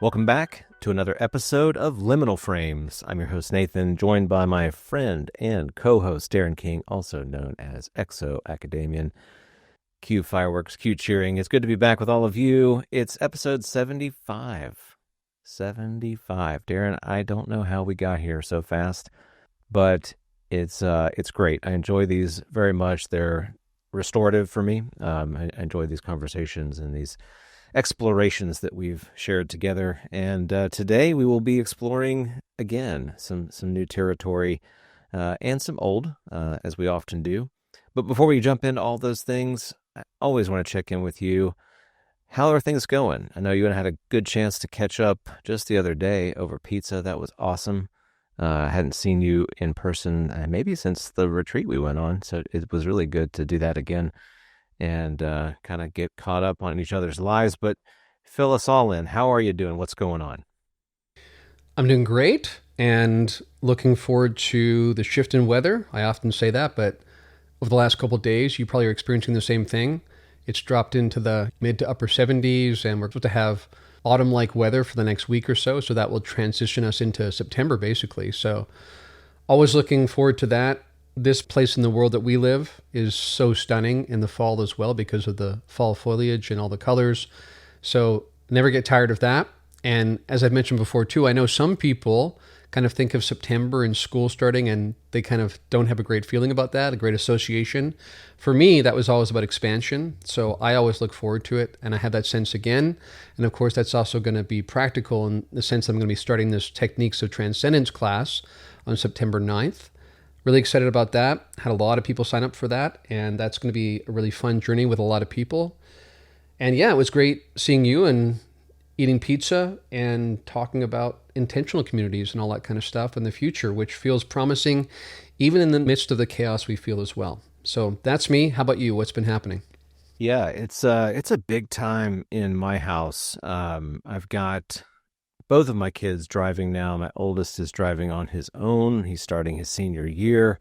Welcome back to another episode of Liminal Phrames. I'm your host, Nathan, joined by my friend and co-host, Darren King, also known as ExoAcademian. Cue fireworks, cue cheering. It's good to be back with all of you. It's episode 75. 75. Darren, I don't know how we got here so fast, but it's great. I enjoy these very much. They're restorative for me. I enjoy these conversations and these explorations that we've shared together. And today we will be exploring, again, some new territory and some old, as we often do. But before we jump into all those things, I always want to check in with you. How are things going? I know you had a good chance to catch up just the other day over pizza. That was awesome. I hadn't seen you in person maybe since the retreat we went on, so it was really good to do that again and kind of get caught up on each other's lives. But fill us all in. How are you doing? What's going on? I'm doing great and looking forward to the shift in weather. I often say that, but over the last couple of days, you probably are experiencing the same thing. It's dropped into the mid to upper 70s, and we're supposed to have autumn-like weather for the next week or so. So that will transition us into September, basically. So always looking forward to that. This place in the world that we live is so stunning in the fall as well because of the fall foliage and all the colors. So never get tired of that. And as I've mentioned before too, I know some people kind of think of September and school starting and they kind of don't have a great feeling about that, a great association. For me, that was always about expansion. So I always look forward to it and I have that sense again. And of course, that's also going to be practical in the sense that I'm going to be starting this Techniques of Transcendence class on September 9th. Really excited about that. Had a lot of people sign up for that, and that's going to be a really fun journey with a lot of people. And yeah, it was great seeing you and eating pizza and talking about intentional communities and all that kind of stuff in the future, which feels promising even in the midst of the chaos we feel as well. So that's me. How about you? What's been happening? Yeah, it's a big time in my house. I've got both of my kids driving now. My oldest is driving on his own. He's starting his senior year.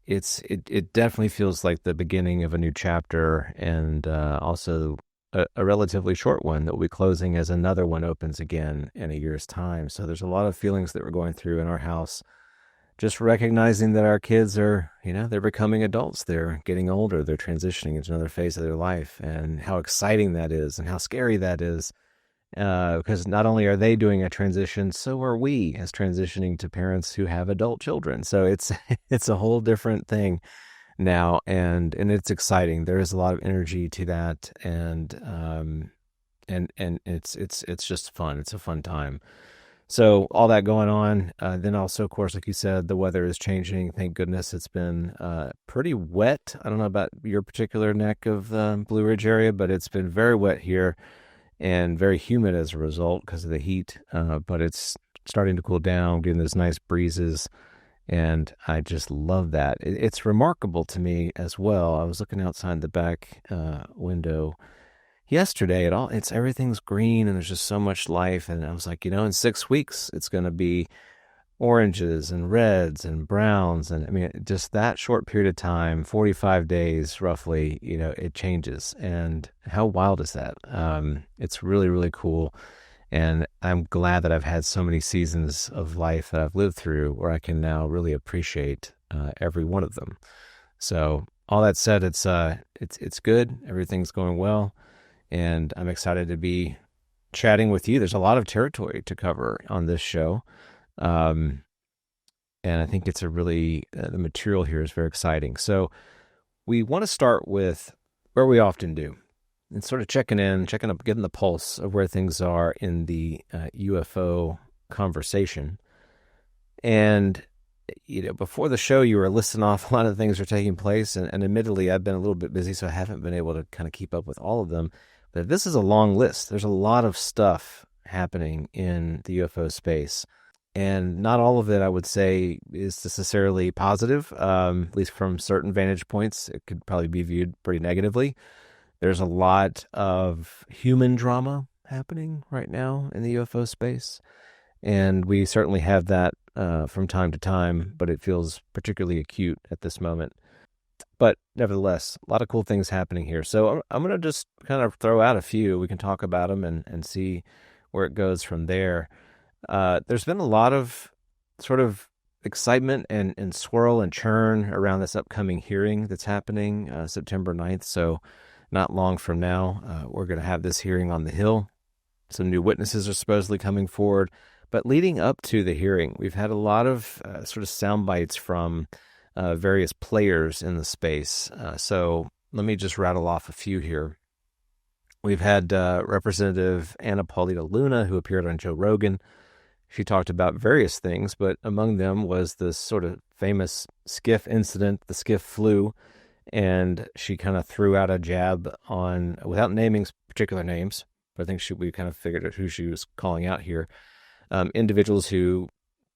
It definitely feels like the beginning of a new chapter, and also a relatively short one that will be closing as another one opens again in a year's time. So there's a lot of feelings that we're going through in our house. Just recognizing that our kids are, they're becoming adults. They're getting older. They're transitioning into another phase of their life, and how exciting that is and how scary that is. Because not only are they doing a transition, so are we as transitioning to parents who have adult children. So it's a whole different thing now, and it's exciting. There is a lot of energy to that, and it's just fun. It's a fun time. So all that going on. Then also, of course, like you said, the weather is changing. Thank goodness it's been pretty wet. I don't know about your particular neck of the Blue Ridge area, but it's been very wet here and very humid as a result because of the heat. But it's starting to cool down, getting those nice breezes, and I just love that. It's remarkable to me as well. I was looking outside the back window yesterday. Everything's green and there's just so much life. And I was like, in 6 weeks it's going to be oranges and reds and browns, and I mean, just that short period of time, 45 days roughly, it changes. And how wild is that? It's really, really cool. And I'm glad that I've had so many seasons of life that I've lived through where I can now really appreciate every one of them. So all that said, it's good. Everything's going well, and I'm excited to be chatting with you. There's a lot of territory to cover on this show. And I think it's the material here is very exciting. So we want to start with where we often do and sort of checking up, getting the pulse of where things are in the UFO conversation. And, before the show, you were listing off a lot of things that are taking place. And admittedly, I've been a little bit busy, so I haven't been able to kind of keep up with all of them. But this is a long list. There's a lot of stuff happening in the UFO space. And not all of it, I would say, is necessarily positive, at least from certain vantage points. It could probably be viewed pretty negatively. There's a lot of human drama happening right now in the UFO space. And we certainly have that from time to time, but it feels particularly acute at this moment. But nevertheless, a lot of cool things happening here. So I'm going to just kind of throw out a few. We can talk about them and see where it goes from there. There's been a lot of sort of excitement and swirl and churn around this upcoming hearing that's happening September 9th. So not long from now, we're going to have this hearing on the Hill. Some new witnesses are supposedly coming forward. But leading up to the hearing, we've had a lot of sort of sound bites from various players in the space. So let me just rattle off a few here. We've had Representative Anna Paulina Luna, who appeared on Joe Rogan. She talked about various things, but among them was this sort of famous skiff incident, the skiff flu, and she kind of threw out a jab on, without naming particular names, but I think we kind of figured out who she was calling out here, individuals who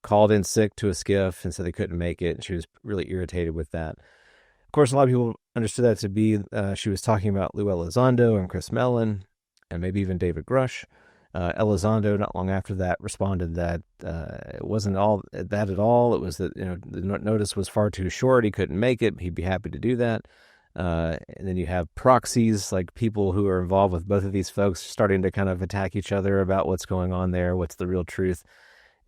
called in sick to a skiff and said they couldn't make it, and she was really irritated with that. Of course, a lot of people understood that to be she was talking about Lou Elizondo and Chris Mellon, and maybe even David Grush. Elizondo, not long after that, responded that it wasn't all that at all. It was that the notice was far too short. He couldn't make it. He'd be happy to do that. And then you have proxies, like people who are involved with both of these folks, starting to kind of attack each other about what's going on there, what's the real truth.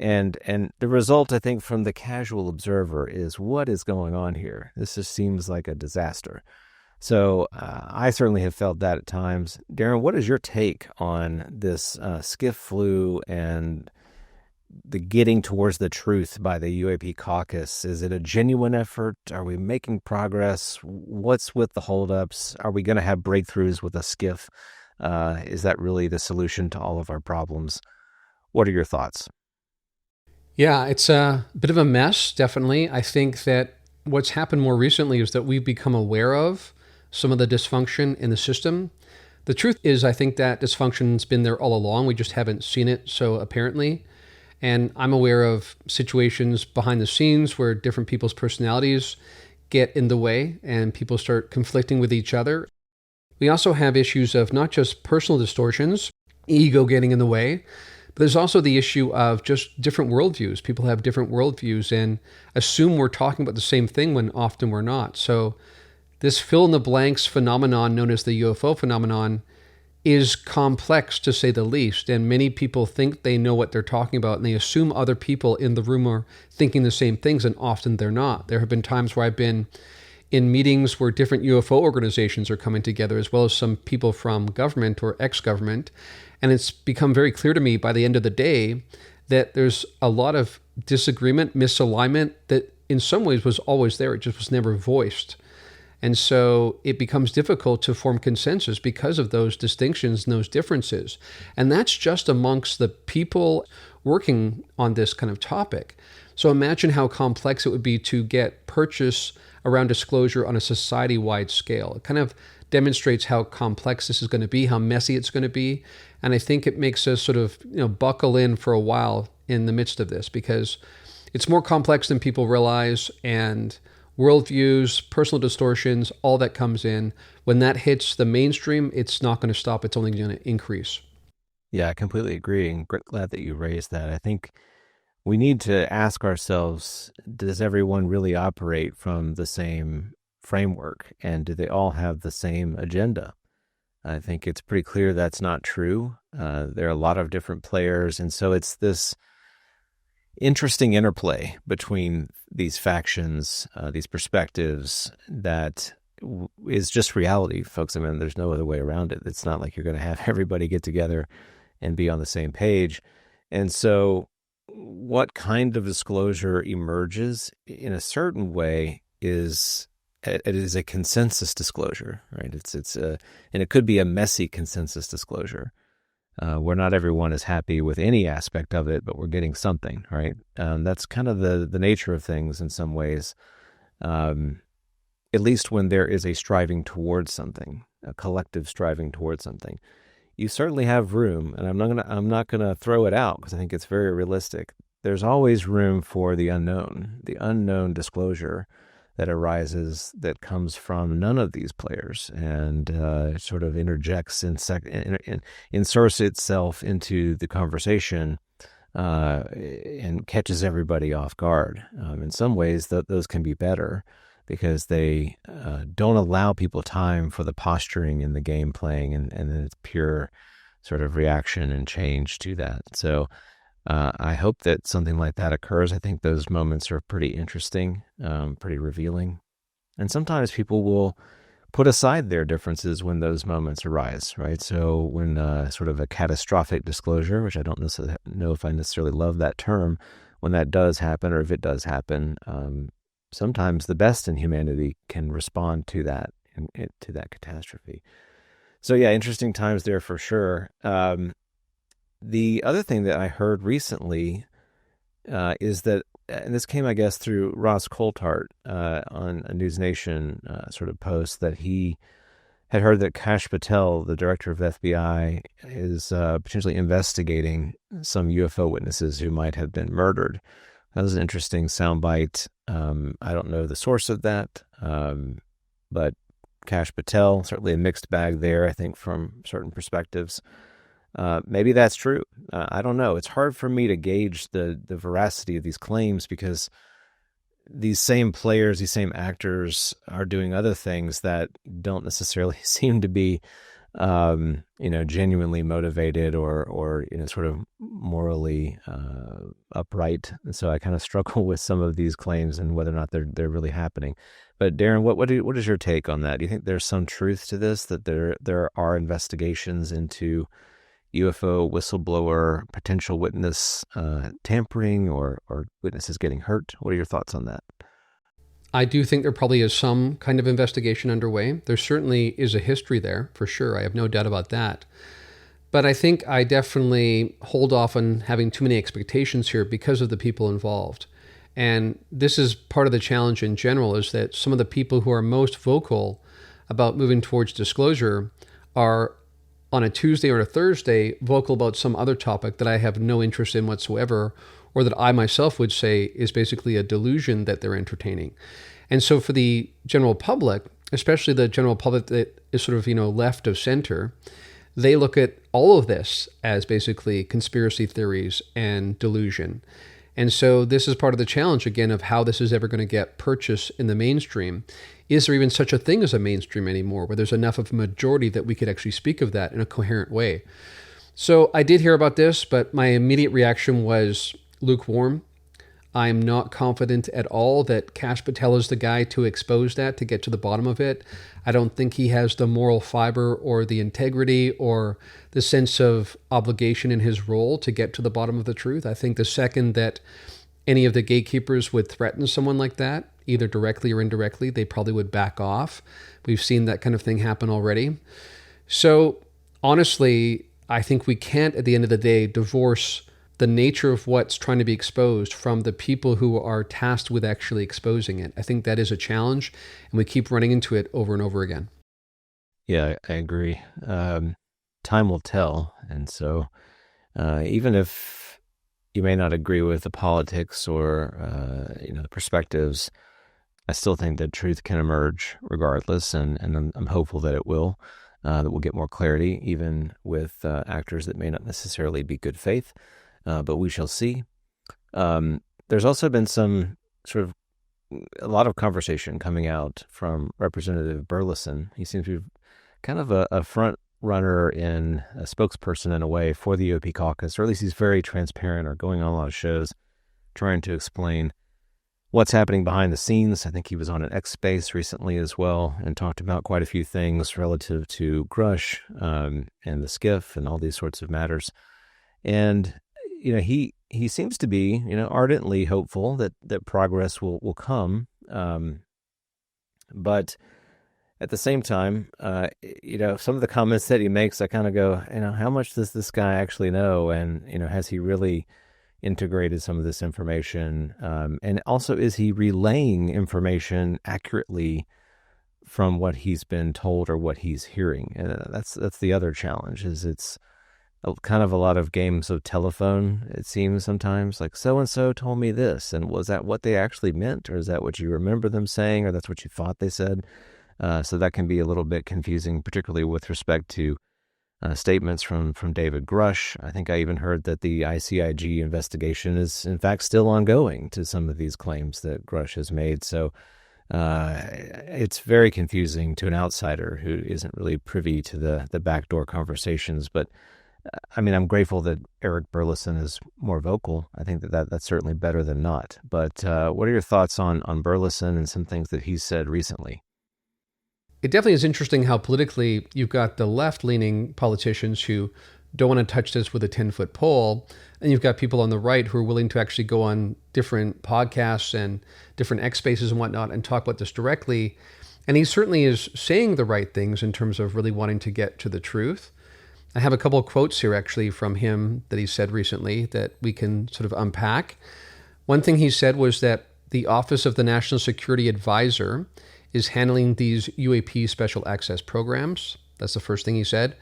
And the result, I think, from the casual observer is, what is going on here? This just seems like a disaster. So I certainly have felt that at times. Darren, what is your take on this skiff flu and the getting towards the truth by the UAP caucus? Is it a genuine effort? Are we making progress? What's with the holdups? Are we going to have breakthroughs with a skiff? Is that really the solution to all of our problems? What are your thoughts? Yeah, it's a bit of a mess, definitely. I think that what's happened more recently is that we've become aware of some of the dysfunction in the system. The truth is, I think that dysfunction's been there all along. We just haven't seen it so apparently. And I'm aware of situations behind the scenes where different people's personalities get in the way and people start conflicting with each other. We also have issues of not just personal distortions, ego getting in the way, but there's also the issue of just different worldviews. People have different worldviews and assume we're talking about the same thing when often we're not. So this fill-in-the-blanks phenomenon known as the UFO phenomenon is complex, to say the least, and many people think they know what they're talking about, and they assume other people in the room are thinking the same things, and often they're not. There have been times where I've been in meetings where different UFO organizations are coming together, as well as some people from government or ex-government, and it's become very clear to me by the end of the day that there's a lot of disagreement, misalignment that in some ways was always there. It just was never voiced. And so it becomes difficult to form consensus because of those distinctions and those differences. And that's just amongst the people working on this kind of topic. So imagine how complex it would be to get purchase around disclosure on a society-wide scale. It kind of demonstrates how complex this is going to be, how messy it's going to be. And I think it makes us sort of, buckle in for a while in the midst of this, because it's more complex than people realize, and worldviews, personal distortions, all that comes in. When that hits the mainstream, it's not going to stop. It's only going to increase. Yeah, I completely agree. And glad that you raised that. I think we need to ask ourselves, does everyone really operate from the same framework? And do they all have the same agenda? I think it's pretty clear that's not true. There are a lot of different players. And so it's this interesting interplay between these factions, these perspectives, that is just reality, folks. I mean, there's no other way around it. It's not like you're going to have everybody get together and be on the same page. And so what kind of disclosure emerges in a certain way is it is a consensus disclosure, right? And it could be a messy consensus disclosure, where not everyone is happy with any aspect of it, but we're getting something, right? That's kind of the nature of things in some ways, at least when there is a striving towards something, a collective striving towards something. You certainly have room, and I'm not gonna throw it out because I think it's very realistic. There's always room for the unknown disclosure that arises that comes from none of these players, and sort of interjects inserts itself into the conversation and catches everybody off guard. In some ways, those can be better because they don't allow people time for the posturing and the game playing, and then it's pure sort of reaction and change to that. So I hope that something like that occurs. I think those moments are pretty interesting, pretty revealing. And sometimes people will put aside their differences when those moments arise, right? So when sort of a catastrophic disclosure, which I don't necessarily know if I necessarily love that term, when that does happen, or if it does happen, sometimes the best in humanity can respond to that, to that catastrophe. So yeah, interesting times there for sure. The other thing that I heard recently is that, and this came, I guess, through Ross Coulthart on a News Nation sort of post, that he had heard that Kash Patel, the director of the FBI, is potentially investigating some UFO witnesses who might have been murdered. That was an interesting soundbite. I don't know the source of that, but Kash Patel, certainly a mixed bag there, I think, from certain perspectives. Maybe that's true. I don't know. It's hard for me to gauge the veracity of these claims, because these same players, these same actors are doing other things that don't necessarily seem to be, genuinely motivated or sort of morally upright. And so I kind of struggle with some of these claims and whether or not they're really happening. But Darren, what is your take on that? Do you think there's some truth to this, that there are investigations into UFO whistleblower, potential witness tampering, or witnesses getting hurt? What are your thoughts on that? I do think there probably is some kind of investigation underway. There certainly is a history there, for sure. I have no doubt about that. But I think I definitely hold off on having too many expectations here because of the people involved. And this is part of the challenge in general, is that some of the people who are most vocal about moving towards disclosure are, on a Tuesday or a Thursday, vocal about some other topic that I have no interest in whatsoever, or that I myself would say is basically a delusion that they're entertaining. And so for the general public, especially the general public that is sort of, left of center, they look at all of this as basically conspiracy theories and delusion. And so this is part of the challenge, again, of how this is ever going to get purchased in the mainstream. Is there even such a thing as a mainstream anymore, where there's enough of a majority that we could actually speak of that in a coherent way? So I did hear about this, but my immediate reaction was lukewarm. I'm not confident at all that Kash Patel is the guy to expose that, to get to the bottom of it. I don't think he has the moral fiber or the integrity or the sense of obligation in his role to get to the bottom of the truth. I think the second that any of the gatekeepers would threaten someone like that, either directly or indirectly, they probably would back off. We've seen that kind of thing happen already. So honestly, I think we can't, at the end of the day, divorce the nature of what's trying to be exposed from the people who are tasked with actually exposing it. I think that is a challenge, and we keep running into it over and over again. Yeah, I agree. Time will tell. And so even if you may not agree with the politics or, the perspectives, I still think that truth can emerge regardless. And I'm hopeful that it will, that we'll get more clarity, even with actors that may not necessarily be good faith. But we shall see. There's also been a lot of conversation coming out from Representative Burleson. He seems to be kind of a front runner and a spokesperson in a way for the UAP caucus, or at least he's very transparent, or going on a lot of shows trying to explain what's happening behind the scenes. I think he was on an X Space recently as well and talked about quite a few things relative to Grush and the skiff and all these sorts of matters. And he seems to be, ardently hopeful that progress will come. But at the same time, some of the comments that he makes, I kind of go, how much does this guy actually know? And, has he really integrated some of this information? And also, is he relaying information accurately from what he's been told or what he's hearing? And that's the other challenge, is it's kind of a lot of games of telephone, it seems sometimes, like so-and-so told me this, and was that what they actually meant, or is that what you remember them saying, or that's what you thought they said? So that can be a little bit confusing, particularly with respect to statements from David Grush. I think I even heard that the ICIG investigation is in fact still ongoing to some of these claims that Grush has made. So it's very confusing to an outsider who isn't really privy to the backdoor conversations. But I mean, I'm grateful that Eric Burleson is more vocal. I think that's certainly better than not. But what are your thoughts on Burleson and some things that he's said recently? It definitely is interesting how politically you've got the left leaning politicians who don't want to touch this with a 10-foot pole. And you've got people on the right who are willing to actually go on different podcasts and different X spaces and whatnot and talk about this directly. And he certainly is saying the right things in terms of really wanting to get to the truth. I have a couple of quotes here actually from him that he said recently that we can sort of unpack. One thing he said was that the Office of the National Security Advisor is handling these UAP special access programs. That's the first thing he said.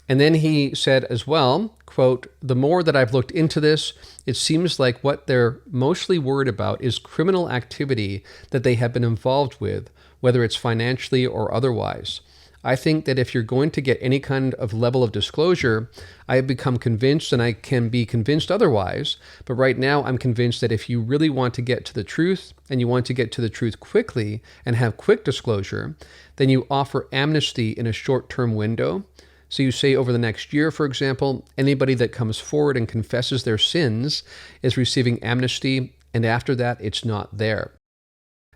And then he said as well, quote, "The more that I've looked into this, it seems like what they're mostly worried about is criminal activity that they have been involved with, whether it's financially or otherwise. I think that if you're going to get any kind of level of disclosure, I have become convinced, and I can be convinced otherwise, but right now I'm convinced that if you really want to get to the truth, and you want to get to the truth quickly and have quick disclosure, then you offer amnesty in a short-term window. So you say over the next year, for example, anybody that comes forward and confesses their sins is receiving amnesty, and after that, it's not there.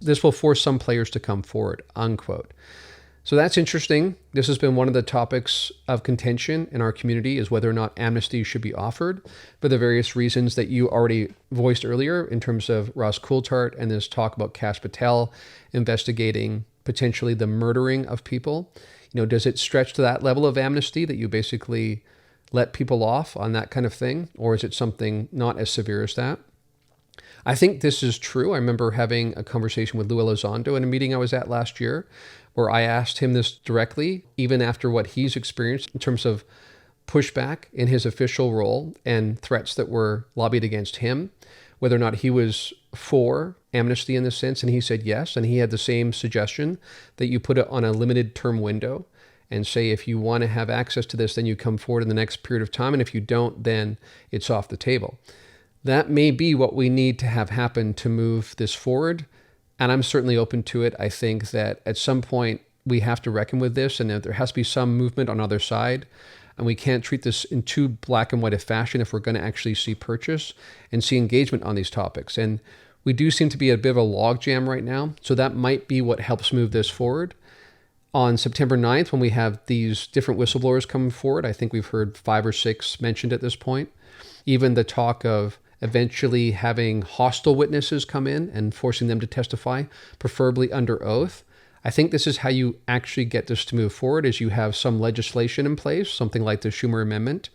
This will force some players to come forward," unquote. So that's interesting. This has been one of the topics of contention in our community, is whether or not amnesty should be offered for the various reasons that you already voiced earlier in terms of Ross Coulthart and this talk about Kash Patel investigating potentially the murdering of people. Does it stretch to that level of amnesty that you basically let people off on that kind of thing? Or is it something not as severe as that? I think this is true. I remember having a conversation with Lou Elizondo in a meeting I was at last year, where I asked him this directly, even after what he's experienced in terms of pushback in his official role and threats that were lobbied against him, whether or not he was for amnesty in this sense. And he said yes. And he had the same suggestion that you put it on a limited term window and say, if you want to have access to this, then you come forward in the next period of time. And if you don't, then it's off the table. That may be what we need to have happen to move this forward. And I'm certainly open to it. I think that at some point we have to reckon with this, and there has to be some movement on either side. And we can't treat this in too black and white a fashion if we're going to actually see purchase and see engagement on these topics. And we do seem to be a bit of a logjam right now. So that might be what helps move this forward. On September 9th, when we have these different whistleblowers coming forward, I think we've heard 5 or 6 mentioned at this point. Even the talk of eventually having hostile witnesses come in and forcing them to testify, preferably under oath. I think this is how you actually get this to move forward, is you have some legislation in place, something like the Schumer Amendment,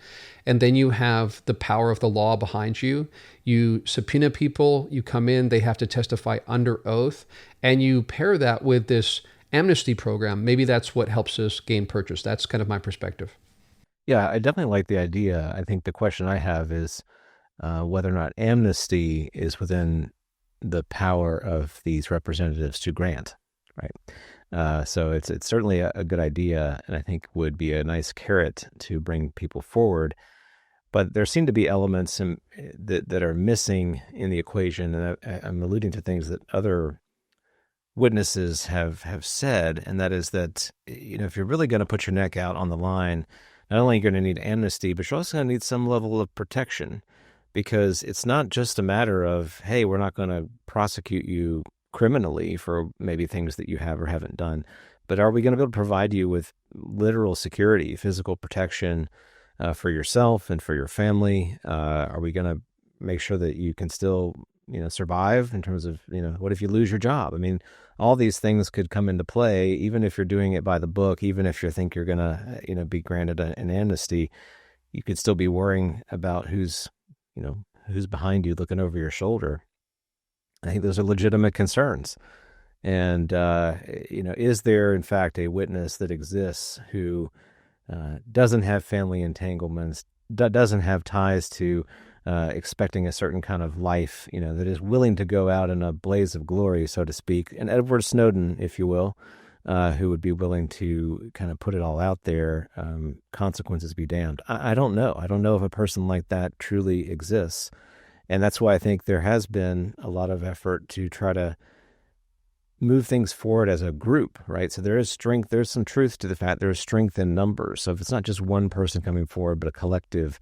and then you have the power of the law behind you. You subpoena people, you come in, they have to testify under oath, and you pair that with this amnesty program. Maybe that's what helps us gain purchase. That's kind of my perspective. Yeah, I definitely like the idea. I think the question I have is whether or not amnesty is within the power of these representatives to grant, right? So it's certainly a good idea, and I think would be a nice carrot to bring people forward. But there seem to be elements that are missing in the equation, and I'm alluding to things that other witnesses have said, and that is that, if you're really going to put your neck out on the line, not only are you going to need amnesty, but you're also going to need some level of protection, because it's not just a matter of, hey, we're not going to prosecute you criminally for maybe things that you have or haven't done, but are we going to be able to provide you with literal security, physical protection for yourself and for your family? Are we going to make sure that you can still, survive in terms of, what if you lose your job? I mean, all these things could come into play, even if you're doing it by the book, even if you think you're going to, be granted an amnesty, you could still be worrying about who's behind you looking over your shoulder. I think those are legitimate concerns. And, is there in fact a witness that exists who doesn't have family entanglements, doesn't have ties to expecting a certain kind of life, that is willing to go out in a blaze of glory, so to speak, an Edward Snowden, if you will, who would be willing to kind of put it all out there, consequences be damned. I don't know. I don't know if a person like that truly exists. And that's why I think there has been a lot of effort to try to move things forward as a group, right? So there is strength, there's some truth to the fact there's strength in numbers. So if it's not just one person coming forward, but a collective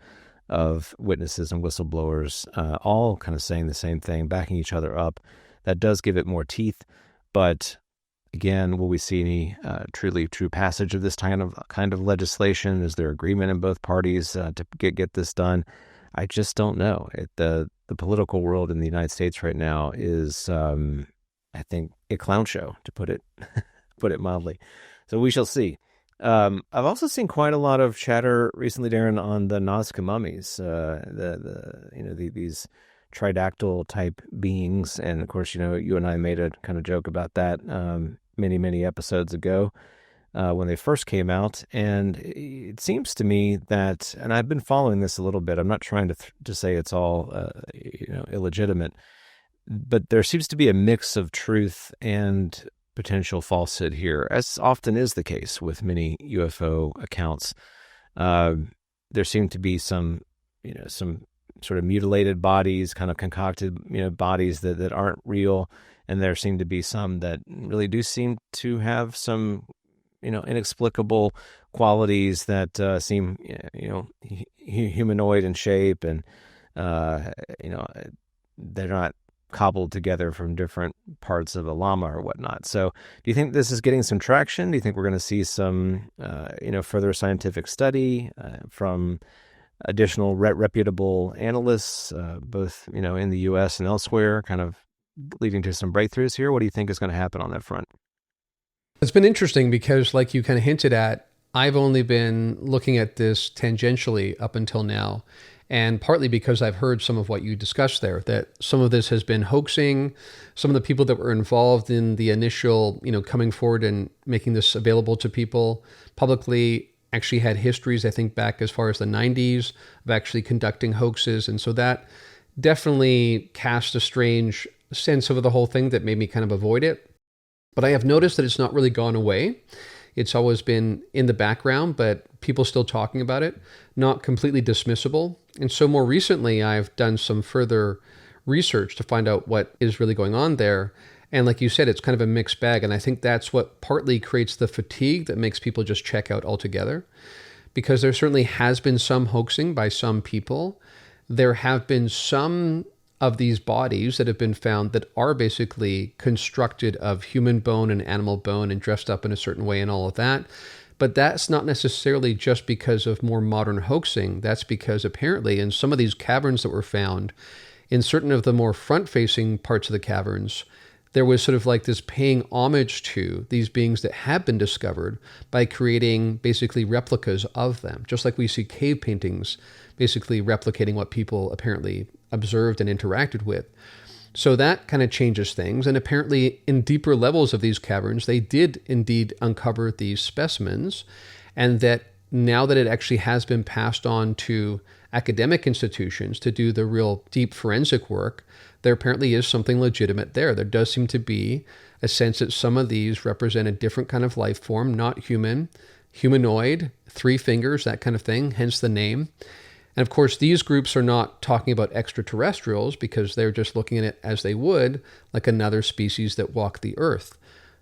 of witnesses and whistleblowers, all kind of saying the same thing, backing each other up, that does give it more teeth. But again, will we see any truly true passage of this kind of legislation? Is there agreement in both parties to get this done? I just don't know. The political world in the United States right now is, I think, a clown show, to put it mildly. So we shall see. I've also seen quite a lot of chatter recently, Darren, on the Nazca mummies, these tridactyl type beings, and of course, you and I made a kind of joke about that many episodes ago when they first came out, and it seems to me that, and I've been following this a little bit. I'm not trying to say it's all illegitimate, but there seems to be a mix of truth and potential falsehood here, as often is the case with many UFO accounts. There seem to be some sort of mutilated bodies, kind of concocted, bodies that aren't real, and there seem to be some that really do seem to have some, inexplicable qualities that seem, humanoid in shape, and they're not cobbled together from different parts of a llama or whatnot. So do you think this is getting some traction? Do you think we're going to see some, further scientific study from additional reputable analysts, both, in the U.S. and elsewhere, kind of leading to some breakthroughs here? What do you think is going to happen on that front? It's been interesting because, like you kind of hinted at, I've only been looking at this tangentially up until now. And partly because I've heard some of what you discussed there, that some of this has been hoaxing. Some of the people that were involved in the initial, coming forward and making this available to people publicly actually had histories, I think, back as far as the 90s of actually conducting hoaxes. And so that definitely cast a strange sense over the whole thing that made me kind of avoid it. But I have noticed that it's not really gone away. It's always been in the background, but people still talking about it, not completely dismissible. And so more recently, I've done some further research to find out what is really going on there. And like you said, it's kind of a mixed bag. And I think that's what partly creates the fatigue that makes people just check out altogether. Because there certainly has been some hoaxing by some people. There have been some of these bodies that have been found that are basically constructed of human bone and animal bone and dressed up in a certain way and all of that. But that's not necessarily just because of more modern hoaxing. That's because apparently in some of these caverns that were found, in certain of the more front-facing parts of the caverns, there was sort of like this paying homage to these beings that have been discovered by creating basically replicas of them, just like we see cave paintings basically replicating what people apparently observed and interacted with. So that kind of changes things. And apparently in deeper levels of these caverns, they did indeed uncover these specimens. And that now that it actually has been passed on to academic institutions to do the real deep forensic work, there apparently is something legitimate there. There does seem to be a sense that some of these represent a different kind of life form, not human, humanoid, 3 fingers, that kind of thing, hence the name. And of course, these groups are not talking about extraterrestrials because they're just looking at it as they would, like another species that walk the earth.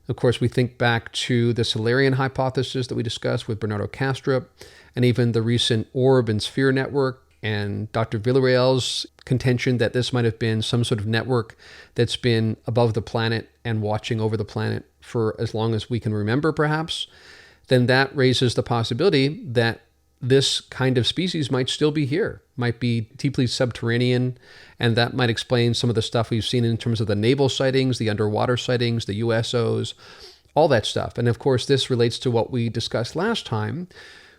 Of course, we think back to the Solarian hypothesis that we discussed with Bernardo Kastrup, and even the recent Orb and Sphere network, and Dr. Villarreal's contention that this might have been some sort of network that's been above the planet and watching over the planet for as long as we can remember, perhaps. Then that raises the possibility that this kind of species might still be here, might be deeply subterranean, and that might explain some of the stuff we've seen in terms of the naval sightings, the underwater sightings, the USOs, all that stuff. And of course, this relates to what we discussed last time,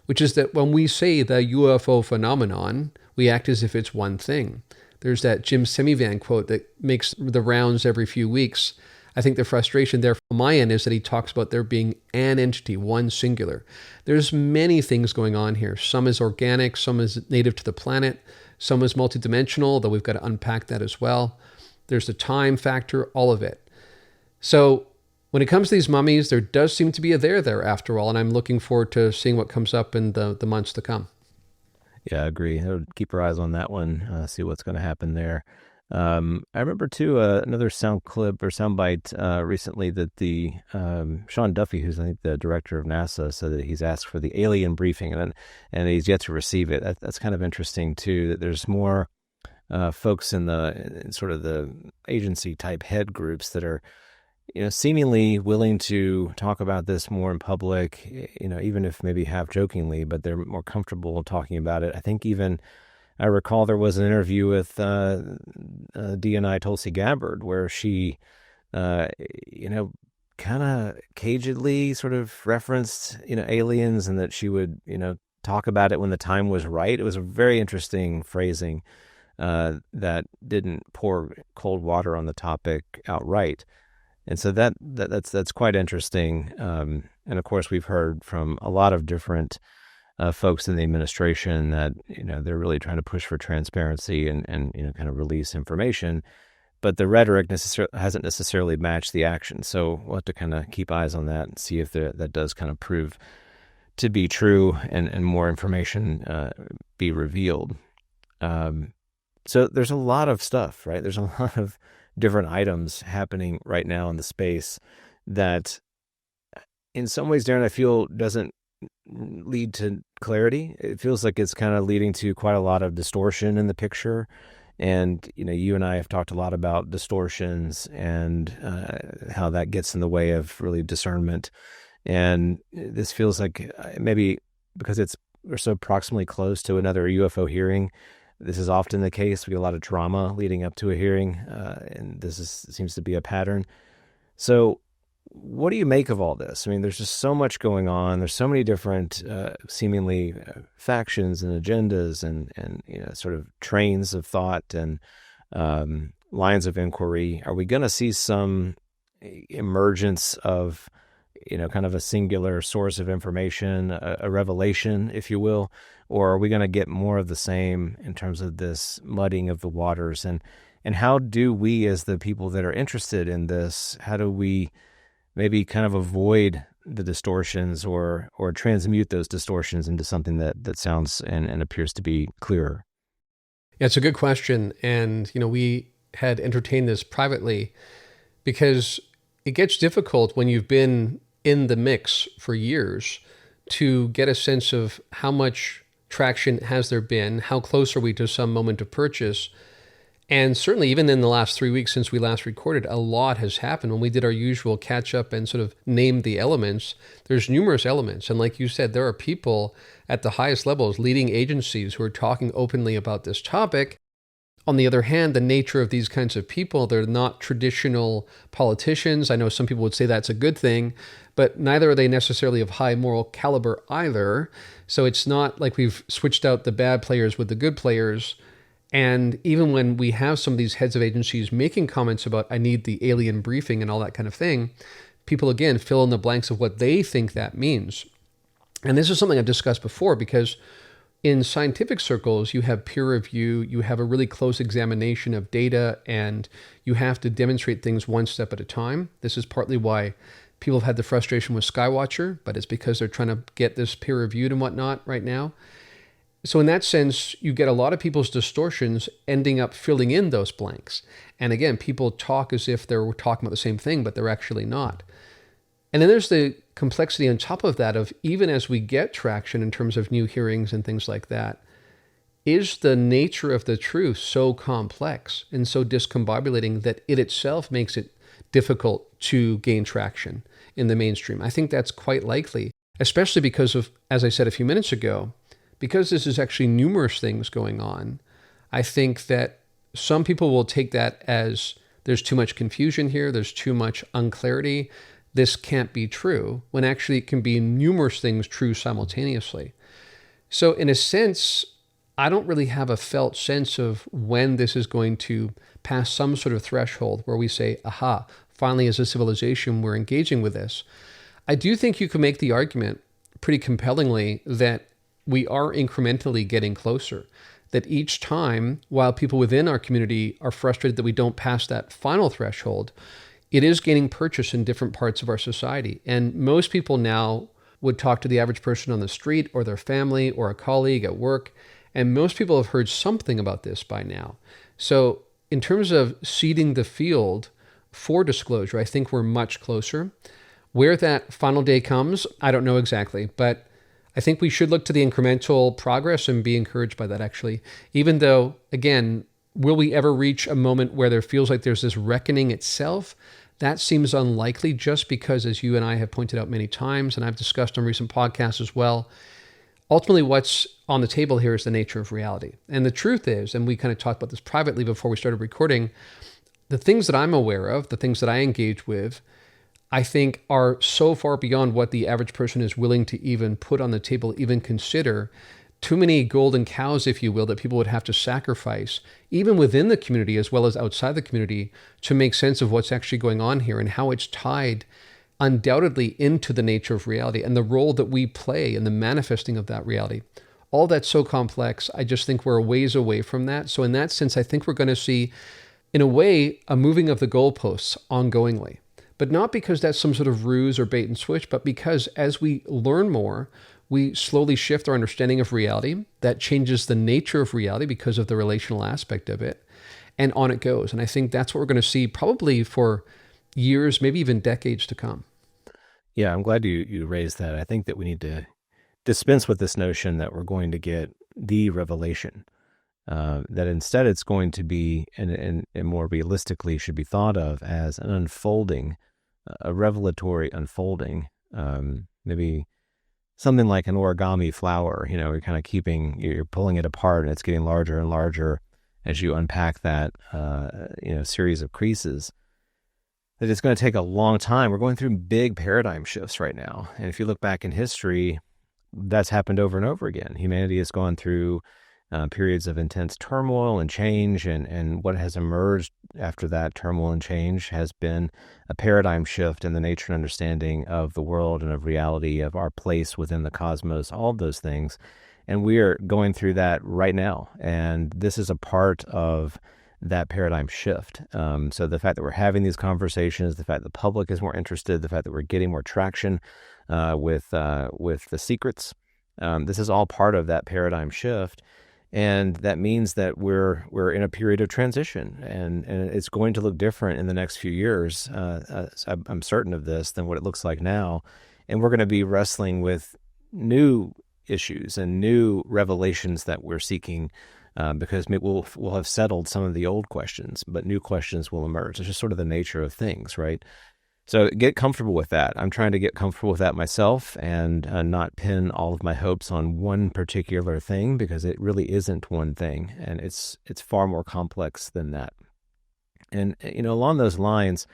which is that when we say the UFO phenomenon, we act as if it's one thing. There's that Jim Semivan quote that makes the rounds every few weeks. I think the frustration there from my end is that he talks about there being an entity, one singular. There's many things going on here. Some is organic, some is native to the planet, some is multidimensional, though we've got to unpack that as well. There's the time factor, all of it. So when it comes to these mummies, there does seem to be a there after all, and I'm looking forward to seeing what comes up in the months to come. Yeah, I agree. Keep our eyes on that one, see what's going to happen there. I remember too another sound clip or soundbite recently that the Sean Duffy, who's I think the director of NASA, said that he's asked for the alien briefing and he's yet to receive it. That's kind of interesting too. That there's more folks in sort of the agency type head groups that are seemingly willing to talk about this more in public. Even if maybe half jokingly, but they're more comfortable talking about it. I think even I recall there was an interview with DNI Tulsi Gabbard where she, kind of cagedly sort of referenced, aliens, and that she would, talk about it when the time was right. It was a very interesting phrasing that didn't pour cold water on the topic outright. And so that's quite interesting. And of course, we've heard from a lot of different folks in the administration that they're really trying to push for transparency and kind of release information, but the rhetoric hasn't necessarily matched the action. So we'll have to kind of keep eyes on that and see if that does kind of prove to be true and more information be revealed. So there's a lot of stuff, right? There's a lot of different items happening right now in the space that in some ways, Darren, I feel doesn't lead to clarity. It feels like it's kind of leading to quite a lot of distortion in the picture. And, you and I have talked a lot about distortions and how that gets in the way of really discernment. And this feels like maybe because we're so proximally close to another UFO hearing, this is often the case. We get a lot of drama leading up to a hearing, and seems to be a pattern. So what do you make of all this? I mean, there's just so much going on. There's so many different seemingly factions and agendas and sort of trains of thought and lines of inquiry. Are we going to see some emergence of kind of a singular source of information, a revelation, if you will? Or are we going to get more of the same in terms of this mudding of the waters? And how do we, as the people that are interested in this, how do we maybe kind of avoid the distortions or transmute those distortions into something that sounds and appears to be clearer? Yeah, it's a good question. And, we had entertained this privately because it gets difficult when you've been in the mix for years to get a sense of how much traction has there been, how close are we to some moment of purchase. And certainly even in the last 3 weeks since we last recorded, a lot has happened. When we did our usual catch up and sort of name the elements, there's numerous elements. And like you said, there are people at the highest levels, leading agencies, who are talking openly about this topic. On the other hand, the nature of these kinds of people, they're not traditional politicians. I know some people would say that's a good thing, but neither are they necessarily of high moral caliber either. So it's not like we've switched out the bad players with the good players. And even when we have some of these heads of agencies making comments about, I need the alien briefing and all that kind of thing, people, again, fill in the blanks of what they think that means. And this is something I've discussed before because in scientific circles, you have peer review, you have a really close examination of data, and you have to demonstrate things one step at a time. This is partly why people have had the frustration with Skywatcher, but it's because they're trying to get this peer reviewed and whatnot right now. So in that sense, you get a lot of people's distortions ending up filling in those blanks. And again, people talk as if they're talking about the same thing, but they're actually not. And then there's the complexity on top of that of, even as we get traction in terms of new hearings and things like that, is the nature of the truth so complex and so discombobulating that it itself makes it difficult to gain traction in the mainstream? I think that's quite likely, especially because of, as I said a few minutes ago, because this is actually numerous things going on. I think that some people will take that as there's too much confusion here, there's too much unclarity, this can't be true, when actually it can be numerous things true simultaneously. So in a sense, I don't really have a felt sense of when this is going to pass some sort of threshold where we say, aha, finally as a civilization we're engaging with this. I do think you can make the argument pretty compellingly that we are incrementally getting closer, that each time, while people within our community are frustrated that we don't pass that final threshold, it is gaining purchase in different parts of our society. And most people now would talk to the average person on the street or their family or a colleague at work, and most people have heard something about this by now. So in terms of seeding the field for disclosure, I think we're much closer. Where that final day comes, I don't know exactly, but I think we should look to the incremental progress and be encouraged by that, actually. Even though, again, will we ever reach a moment where there feels like there's this reckoning itself? That seems unlikely, just because, as you and I have pointed out many times, and I've discussed on recent podcasts as well, ultimately what's on the table here is the nature of reality. And the truth is, and we kind of talked about this privately before we started recording, the things that I'm aware of, the things that I engage with, I think are so far beyond what the average person is willing to even put on the table, even consider. Too many golden cows, if you will, that people would have to sacrifice, even within the community as well as outside the community, to make sense of what's actually going on here and how it's tied undoubtedly into the nature of reality and the role that we play in the manifesting of that reality. All that's so complex. I just think we're a ways away from that. So in that sense, I think we're going to see, in a way, a moving of the goalposts ongoingly. But not because that's some sort of ruse or bait and switch, but because as we learn more, we slowly shift our understanding of reality. That changes the nature of reality because of the relational aspect of it. And on it goes. And I think that's what we're going to see probably for years, maybe even decades to come. Yeah, I'm glad you raised that. I think that we need to dispense with this notion that we're going to get the revelation. That instead it's going to be, and more realistically should be thought of as an unfolding, a revelatory unfolding, maybe something like an origami flower. You're kind of you're pulling it apart and it's getting larger and larger as you unpack that, series of creases. That it's going to take a long time. We're going through big paradigm shifts right now. And if you look back in history, that's happened over and over again. Humanity has gone through periods of intense turmoil and change, and what has emerged after that turmoil and change has been a paradigm shift in the nature and understanding of the world and of reality, of our place within the cosmos, all of those things. And we are going through that right now. And this is a part of that paradigm shift. So the fact that we're having these conversations, the fact the public is more interested, the fact that we're getting more traction with the secrets, this is all part of that paradigm shift. And that means that we're in a period of transition, and it's going to look different in the next few years. I'm certain of this than what it looks like now. And we're going to be wrestling with new issues and new revelations that we're seeking, because we'll have settled some of the old questions, but new questions will emerge. It's just sort of the nature of things, right? So get comfortable with that. I'm trying to get comfortable with that myself and not pin all of my hopes on one particular thing, because it really isn't one thing, and it's far more complex than that. And along those lines,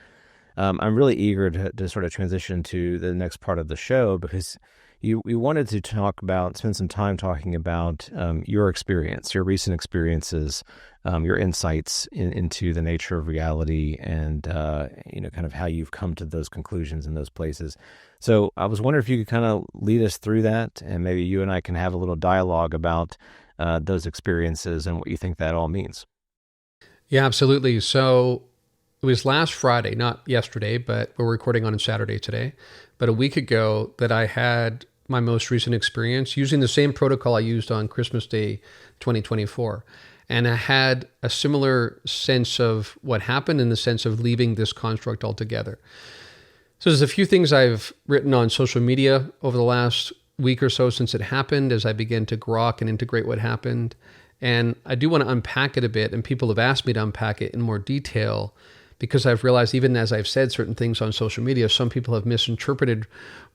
I'm really eager to sort of transition to the next part of the show, because we wanted to spend some time talking about your experience, your recent experiences, your insights into the nature of reality, and kind of how you've come to those conclusions in those places. So I was wondering if you could kind of lead us through that, and maybe you and I can have a little dialogue about those experiences and what you think that all means. Yeah, absolutely. So it was last Friday, not yesterday, but we're recording on Saturday today, but a week ago, that I had my most recent experience using the same protocol I used on Christmas Day 2024. And I had a similar sense of what happened, in the sense of leaving this construct altogether. So there's a few things I've written on social media over the last week or so since it happened, as I began to grok and integrate what happened. And I do want to unpack it a bit, and people have asked me to unpack it in more detail, because I've realized, even as I've said certain things on social media, some people have misinterpreted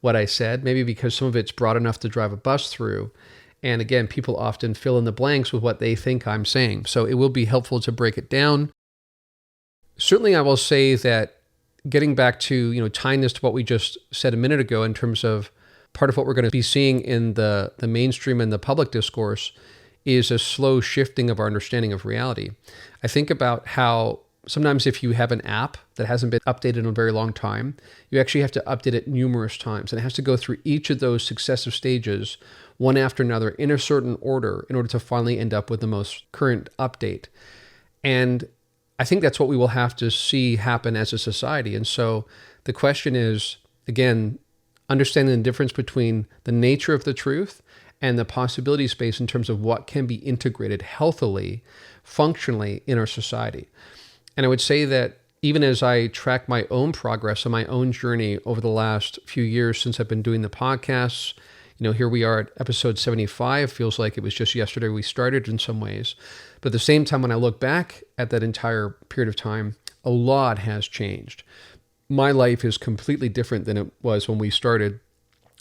what I said, maybe because some of it's broad enough to drive a bus through. And again, people often fill in the blanks with what they think I'm saying. So it will be helpful to break it down. Certainly, I will say that, getting back to, tying this to what we just said a minute ago, in terms of part of what we're going to be seeing in the mainstream and the public discourse, is a slow shifting of our understanding of reality. I think about how sometimes if you have an app that hasn't been updated in a very long time, you actually have to update it numerous times. And it has to go through each of those successive stages, one after another, in a certain order, in order to finally end up with the most current update. And I think that's what we will have to see happen as a society. And so the question is, again, understanding the difference between the nature of the truth and the possibility space in terms of what can be integrated healthily, functionally in our society. And I would say that even as I track my own progress and my own journey over the last few years since I've been doing the podcasts, here we are at episode 75. Feels like it was just yesterday we started in some ways. But at the same time, when I look back at that entire period of time, a lot has changed. My life is completely different than it was when we started.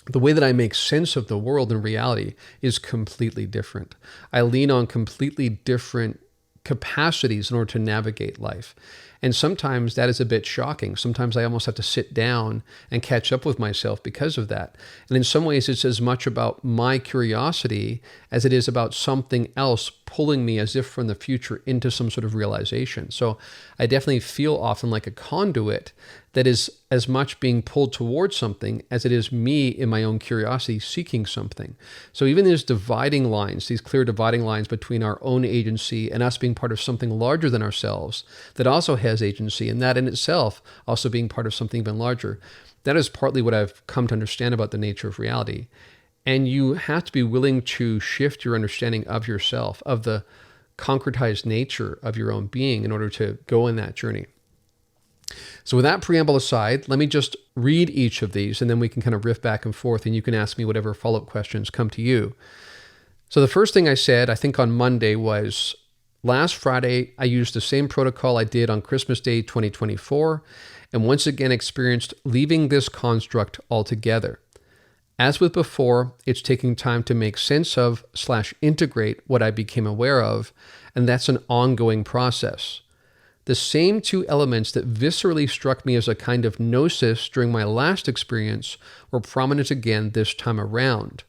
The way that I make sense of the world and reality is completely different. I lean on completely different capacities in order to navigate life. And sometimes that is a bit shocking. Sometimes I almost have to sit down and catch up with myself because of that. And in some ways, it's as much about my curiosity as it is about something else pulling me as if from the future into some sort of realization. So I definitely feel often like a conduit that is as much being pulled towards something as it is me in my own curiosity seeking something. So even these dividing lines, these clear dividing lines between our own agency and us being part of something larger than ourselves that also has agency, and that in itself also being part of something even larger, that is partly what I've come to understand about the nature of reality. And you have to be willing to shift your understanding of yourself, of the concretized nature of your own being in order to go in that journey. So with that preamble aside, let me just read each of these and then we can kind of riff back and forth and you can ask me whatever follow-up questions come to you. So the first thing I said, I think on Monday, was last Friday, I used the same protocol I did on Christmas Day 2024 and once again experienced leaving this construct altogether. As with before, it's taking time to make sense of / integrate what I became aware of, and that's an ongoing process. The same two elements that viscerally struck me as a kind of gnosis during my last experience were prominent again this time around.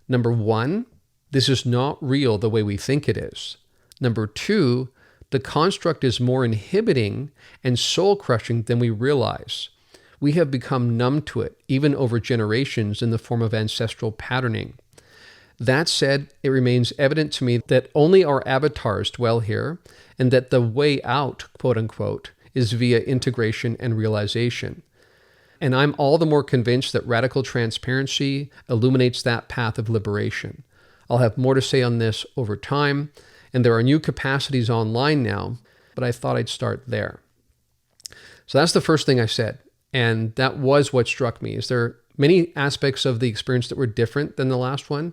Number one, this is not real the way we think it is. Number two, the construct is more inhibiting and soul-crushing than we realize. We have become numb to it, even over generations, in the form of ancestral patterning. That said, it remains evident to me that only our avatars dwell here, and that the way out, quote unquote, is via integration and realization. And I'm all the more convinced that radical transparency illuminates that path of liberation. I'll have more to say on this over time, and there are new capacities online now, but I thought I'd start there. So that's the first thing I said, and that was what struck me. Is there many aspects of the experience that were different than the last one,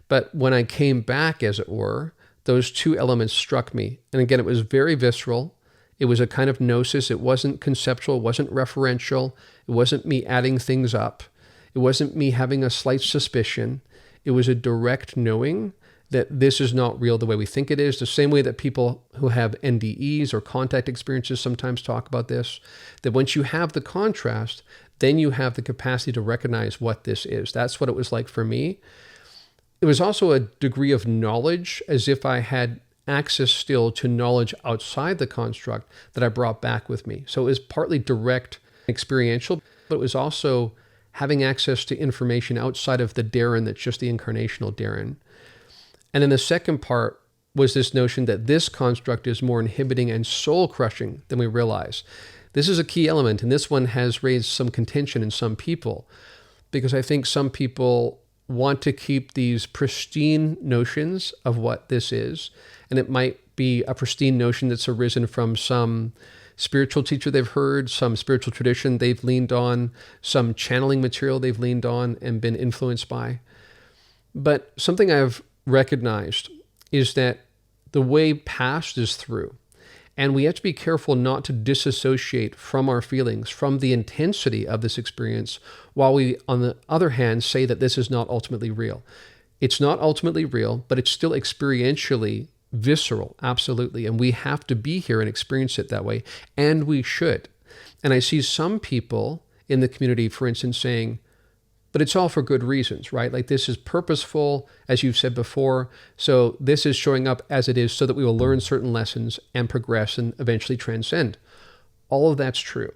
but when I came back, as it were, those two elements struck me. And again, it was very visceral. It was a kind of gnosis. It wasn't conceptual. It wasn't referential. It wasn't me adding things up. It wasn't me having a slight suspicion. It was a direct knowing that this is not real the way we think it is. The same way that people who have NDEs or contact experiences sometimes talk about this, that once you have the contrast, then you have the capacity to recognize what this is. That's what it was like for me. It was also a degree of knowledge, as if I had access still to knowledge outside the construct that I brought back with me. So it was partly direct experiential, but it was also having access to information outside of the Darren that's just the incarnational Darren. And then the second part was this notion that this construct is more inhibiting and soul-crushing than we realize. This is a key element, and this one has raised some contention in some people, because I think some people want to keep these pristine notions of what this is, and it might be a pristine notion that's arisen from some spiritual teacher they've heard, some spiritual tradition they've leaned on, some channeling material they've leaned on and been influenced by. But something I've recognized is that the way past is through, and we have to be careful not to disassociate from our feelings, from the intensity of this experience, while we, on the other hand, say that this is not ultimately real. It's not ultimately real, but it's still experientially visceral, absolutely. And we have to be here and experience it that way, and we should. And I see some people in the community, for instance, saying, but it's all for good reasons, right? Like this is purposeful, as you've said before. So this is showing up as it is so that we will learn certain lessons and progress and eventually transcend. All of that's true.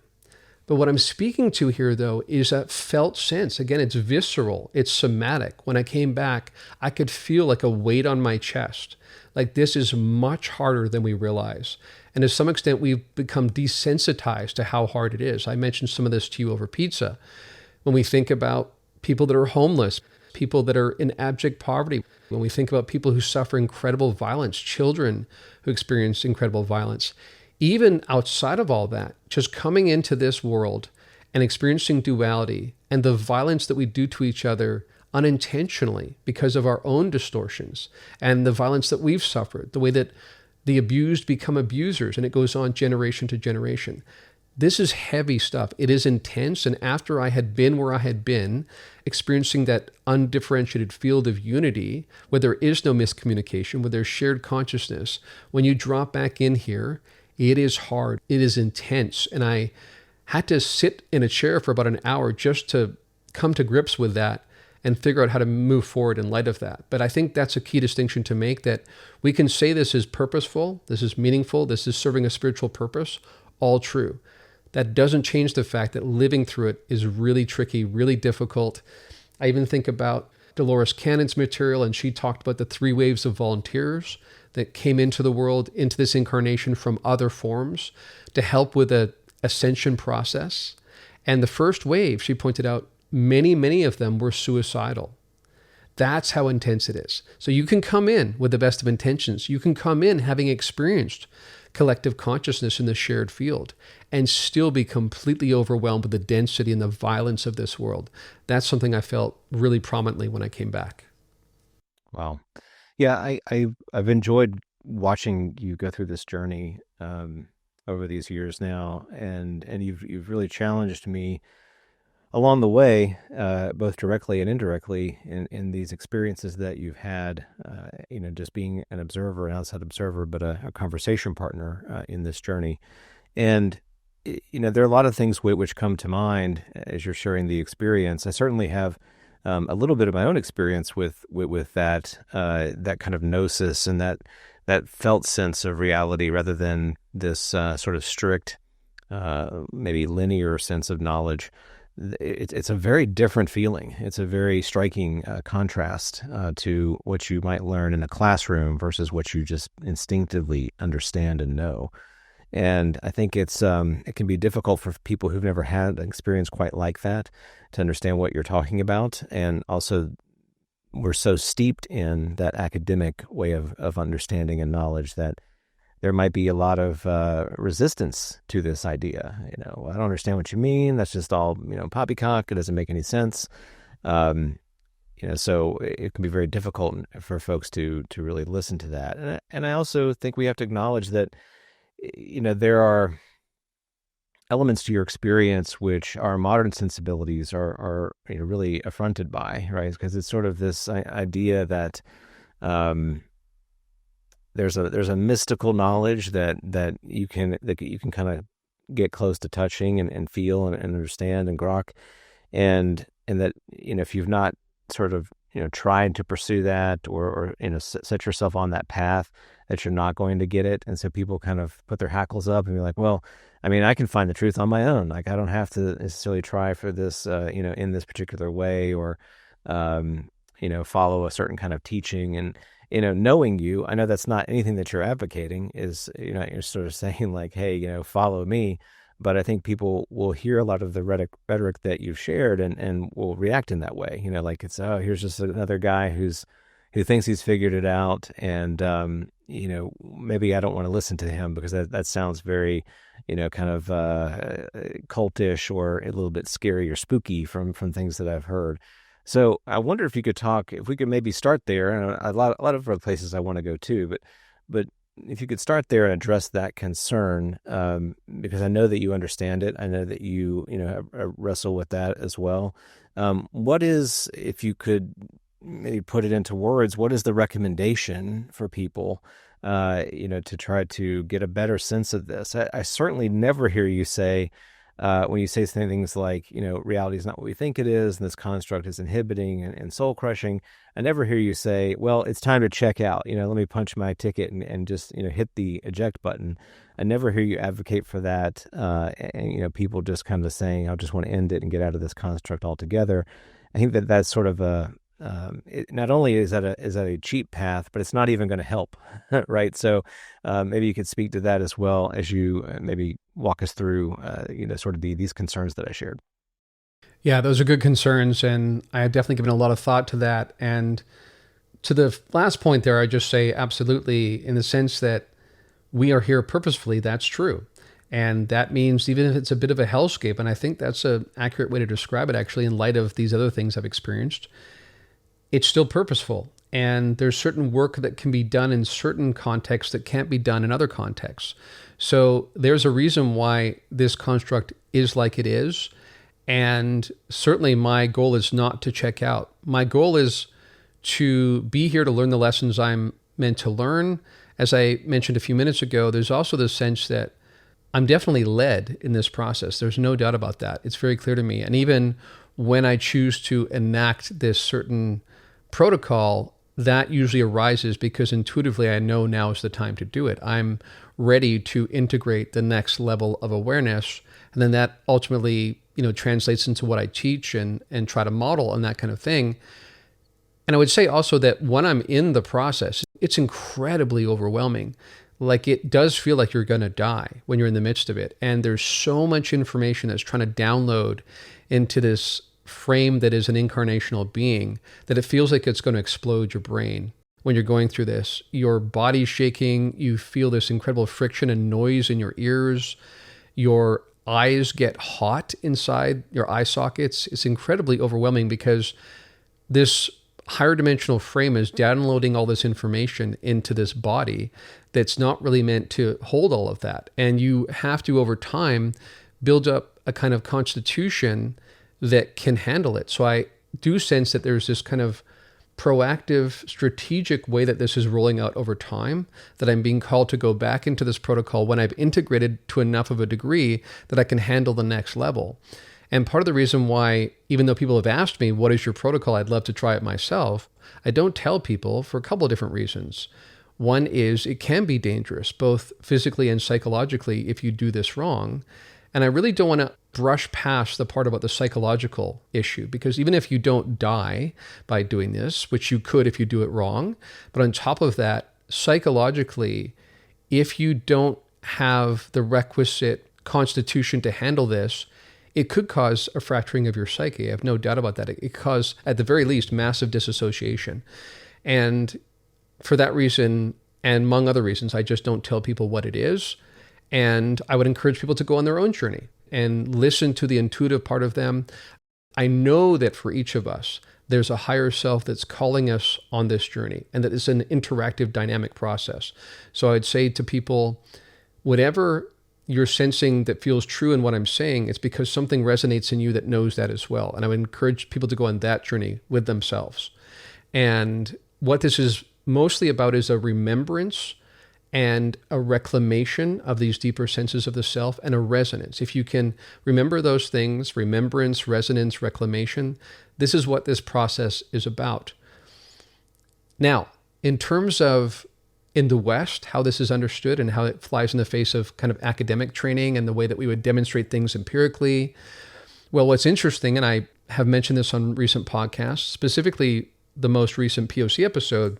But what I'm speaking to here, though, is a felt sense. Again, it's visceral, it's somatic. When I came back, I could feel like a weight on my chest. Like this is much harder than we realize. And to some extent, we've become desensitized to how hard it is. I mentioned some of this to you over pizza. When we think about people that are homeless, people that are in abject poverty, when we think about people who suffer incredible violence, children who experience incredible violence, even outside of all that, just coming into this world and experiencing duality and the violence that we do to each other unintentionally because of our own distortions and the violence that we've suffered, the way that the abused become abusers, and it goes on generation to generation. This is heavy stuff. It is intense. And after I had been where I had been, experiencing that undifferentiated field of unity, where there is no miscommunication, where there's shared consciousness, when you drop back in here, it is hard. It is intense. And I had to sit in a chair for about an hour just to come to grips with that and figure out how to move forward in light of that. But I think that's a key distinction to make, that we can say this is purposeful, this is meaningful, this is serving a spiritual purpose, all true. That doesn't change the fact that living through it is really tricky, really difficult. I even think about Dolores Cannon's material, and she talked about the 3 waves of volunteers that came into the world, into this incarnation from other forms to help with a ascension process. And the first wave, she pointed out, many of them were suicidal. That's how intense it is. So you can come in with the best of intentions. You can come in having experienced collective consciousness in the shared field and still be completely overwhelmed with the density and the violence of this world. That's something I felt really prominently when I came back. Wow. Yeah, I've enjoyed watching you go through this journey over these years now, and you've really challenged me along the way, both directly and indirectly, in these experiences that you've had, just being an observer, an outside observer, but a conversation partner in this journey. And, there are a lot of things which come to mind as you're sharing the experience. I certainly have a little bit of my own experience with that, that kind of gnosis and that felt sense of reality rather than this sort of strict, maybe linear sense of knowledge. It's a very different feeling. It's a very striking contrast to what you might learn in a classroom versus what you just instinctively understand and know. And I think it can be difficult for people who've never had an experience quite like that to understand what you're talking about. And also, we're so steeped in that academic way of understanding and knowledge that there might be a lot of resistance to this idea. I don't understand what you mean. That's just all, poppycock. It doesn't make any sense. So it can be very difficult for folks to really listen to that. And I also think we have to acknowledge that, there are elements to your experience which our modern sensibilities are really affronted by, right? Because it's sort of this idea that there's a mystical knowledge that you can kind of get close to touching and feel and understand and grok, and that if you've not sort of tried to pursue that or set yourself on that path, that you're not going to get it. And so people kind of put their hackles up and be like, well, I mean, I can find the truth on my own. Like, I don't have to necessarily try for this, in this particular way, or follow a certain kind of teaching. And knowing you, I know that's not anything that you're advocating. Is you're sort of saying like, hey, follow me. But I think people will hear a lot of the rhetoric that you've shared and will react in that way. Like it's, oh, here's just another guy who thinks he's figured it out. And, maybe I don't want to listen to him because that sounds very, kind of cultish or a little bit scary or spooky from things that I've heard. So I wonder if we could maybe start there. And a lot of other places I want to go too, but if you could start there and address that concern, because I know that you understand it. I know that you wrestle with that as well. What is, if you could maybe put it into words, what is the recommendation for people, to try to get a better sense of this? I certainly never hear you say, when you say things like, reality is not what we think it is, and this construct is inhibiting and soul crushing, I never hear you say, well, it's time to check out, let me punch my ticket and just, hit the eject button. I never hear you advocate for that. And, people just kind of saying, I just want to end it and get out of this construct altogether. I think that's sort of not only is that a cheap path, but it's not even going to help, right? So maybe you could speak to that as well as you maybe walk us through, sort of these concerns that I shared. Yeah, those are good concerns, and I have definitely given a lot of thought to that. And to the last point there, I just say absolutely, in the sense that we are here purposefully, that's true. And that means even if it's a bit of a hellscape, and I think that's an accurate way to describe it actually in light of these other things I've experienced, it's still purposeful. And there's certain work that can be done in certain contexts that can't be done in other contexts. So there's a reason why this construct is like it is. And certainly my goal is not to check out. My goal is to be here to learn the lessons I'm meant to learn. As I mentioned a few minutes ago, there's also the sense that I'm definitely led in this process. There's no doubt about that. It's very clear to me. And even when I choose to enact this certain protocol, that usually arises because intuitively I know now is the time to do it. I'm ready to integrate the next level of awareness. And then that ultimately, translates into what I teach and try to model and that kind of thing. And I would say also that when I'm in the process, it's incredibly overwhelming. Like it does feel like you're going to die when you're in the midst of it. And there's so much information that's trying to download into this frame that is an incarnational being that it feels like it's going to explode your brain. When you're going through this, your body's shaking, you feel this incredible friction and noise in your ears, your eyes get hot inside your eye sockets. It's incredibly overwhelming because this higher dimensional frame is downloading all this information into this body that's not really meant to hold all of that. And you have to, over time, build up a kind of constitution that can handle it. So I do sense that there's this kind of proactive, strategic way that this is rolling out over time, that I'm being called to go back into this protocol when I've integrated to enough of a degree that I can handle the next level. And part of the reason why, even though people have asked me, what is your protocol? I'd love to try it myself. I don't tell people for a couple of different reasons. One is it can be dangerous, both physically and psychologically, if you do this wrong. And I really don't want to brush past the part about the psychological issue, because even if you don't die by doing this, which you could if you do it wrong, but on top of that, psychologically, if you don't have the requisite constitution to handle this, it could cause a fracturing of your psyche. I have no doubt about that. It could cause, at the very least, massive disassociation. And for that reason, and among other reasons, I just don't tell people what it is. And I would encourage people to go on their own journey and listen to the intuitive part of them. I know that for each of us, there's a higher self that's calling us on this journey, and that it's an interactive, dynamic process. So I'd say to people, whatever you're sensing that feels true in what I'm saying, it's because something resonates in you that knows that as well. And I would encourage people to go on that journey with themselves. And what this is mostly about is a remembrance and a reclamation of these deeper senses of the self, and a resonance. If you can remember those things, remembrance, resonance, reclamation, this is what this process is about. Now, in terms of in the West, how this is understood and how it flies in the face of kind of academic training and the way that we would demonstrate things empirically, well, what's interesting, and I have mentioned this on recent podcasts, specifically the most recent POC episode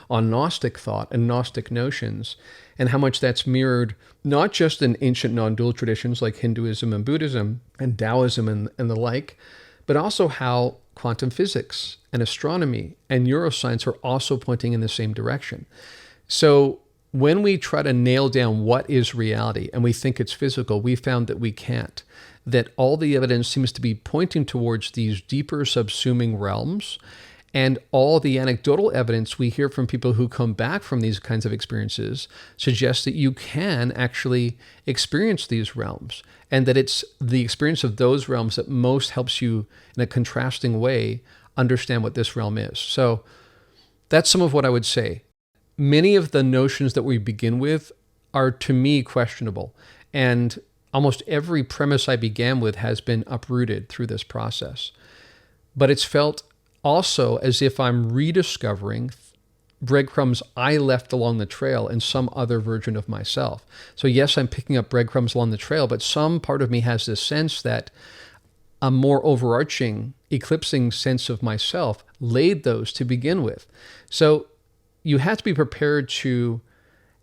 on Gnostic thought and Gnostic notions, and how much that's mirrored not just in ancient non-dual traditions like Hinduism and Buddhism and Taoism and the like, but also how quantum physics and astronomy and neuroscience are also pointing in the same direction. So when we try to nail down what is reality and we think it's physical, we found that we can't, that all the evidence seems to be pointing towards these deeper subsuming realms. And all the anecdotal evidence we hear from people who come back from these kinds of experiences suggests that you can actually experience these realms, and that it's the experience of those realms that most helps you in a contrasting way understand what this realm is. So that's some of what I would say. Many of the notions that we begin with are, to me, questionable. And almost every premise I began with has been uprooted through this process. But it's felt also as if I'm rediscovering breadcrumbs I left along the trail in some other version of myself. So yes, I'm picking up breadcrumbs along the trail, but some part of me has this sense that a more overarching, eclipsing sense of myself laid those to begin with. So you have to be prepared to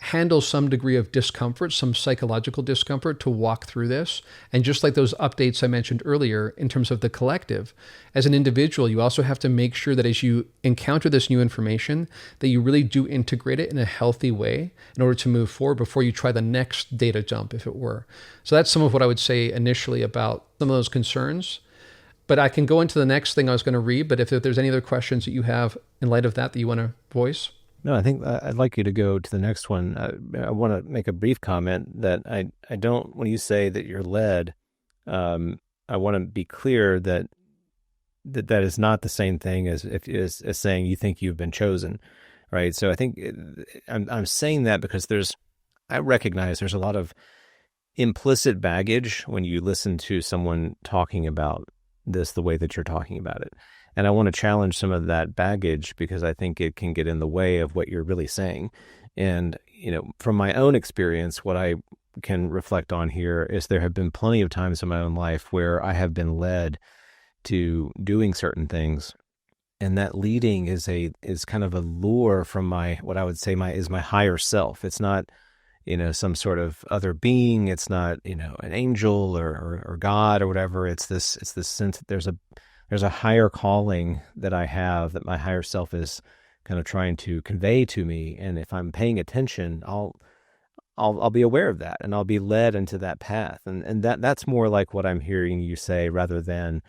handle some degree of discomfort, some psychological discomfort to walk through this. And just like those updates I mentioned earlier in terms of the collective, as an individual, you also have to make sure that as you encounter this new information, that you really do integrate it in a healthy way in order to move forward before you try the next data jump, if it were. So that's some of what I would say initially about some of those concerns. But I can go into the next thing I was going to read, but if there's any other questions that you have in light of that you want to voice. No, I think I'd like you to go to the next one. I want to make a brief comment that I don't, when you say that you're led, I want to be clear that that is not the same thing as as saying you think you've been chosen, right? So I think I'm saying that because I recognize there's a lot of implicit baggage when you listen to someone talking about this the way that you're talking about it. And I want to challenge some of that baggage because I think it can get in the way of what you're really saying. And, from my own experience, what I can reflect on here is there have been plenty of times in my own life where I have been led to doing certain things. And that leading is kind of a lure from what I would say is my higher self. It's not, some sort of other being. It's not, an angel or God or whatever. It's this sense that there's a higher calling that I have that my higher self is kind of trying to convey to me. And if I'm paying attention, I'll be aware of that and I'll be led into that path. And that's more like what I'm hearing you say rather than,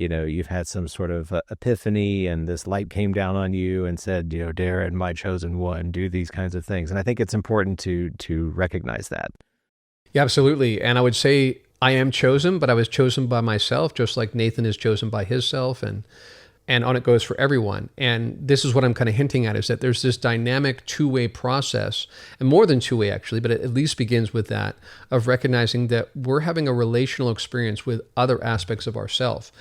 you've had some sort of epiphany and this light came down on you and said, Darren, my chosen one, do these kinds of things. And I think it's important to recognize that. Yeah, absolutely. And I would say I am chosen, but I was chosen by myself, just like Nathan is chosen by himself, and on it goes for everyone. And this is what I'm kind of hinting at, is that there's this dynamic two-way process, and more than two-way actually, but it at least begins with that, of recognizing that we're having a relational experience with other aspects of ourself.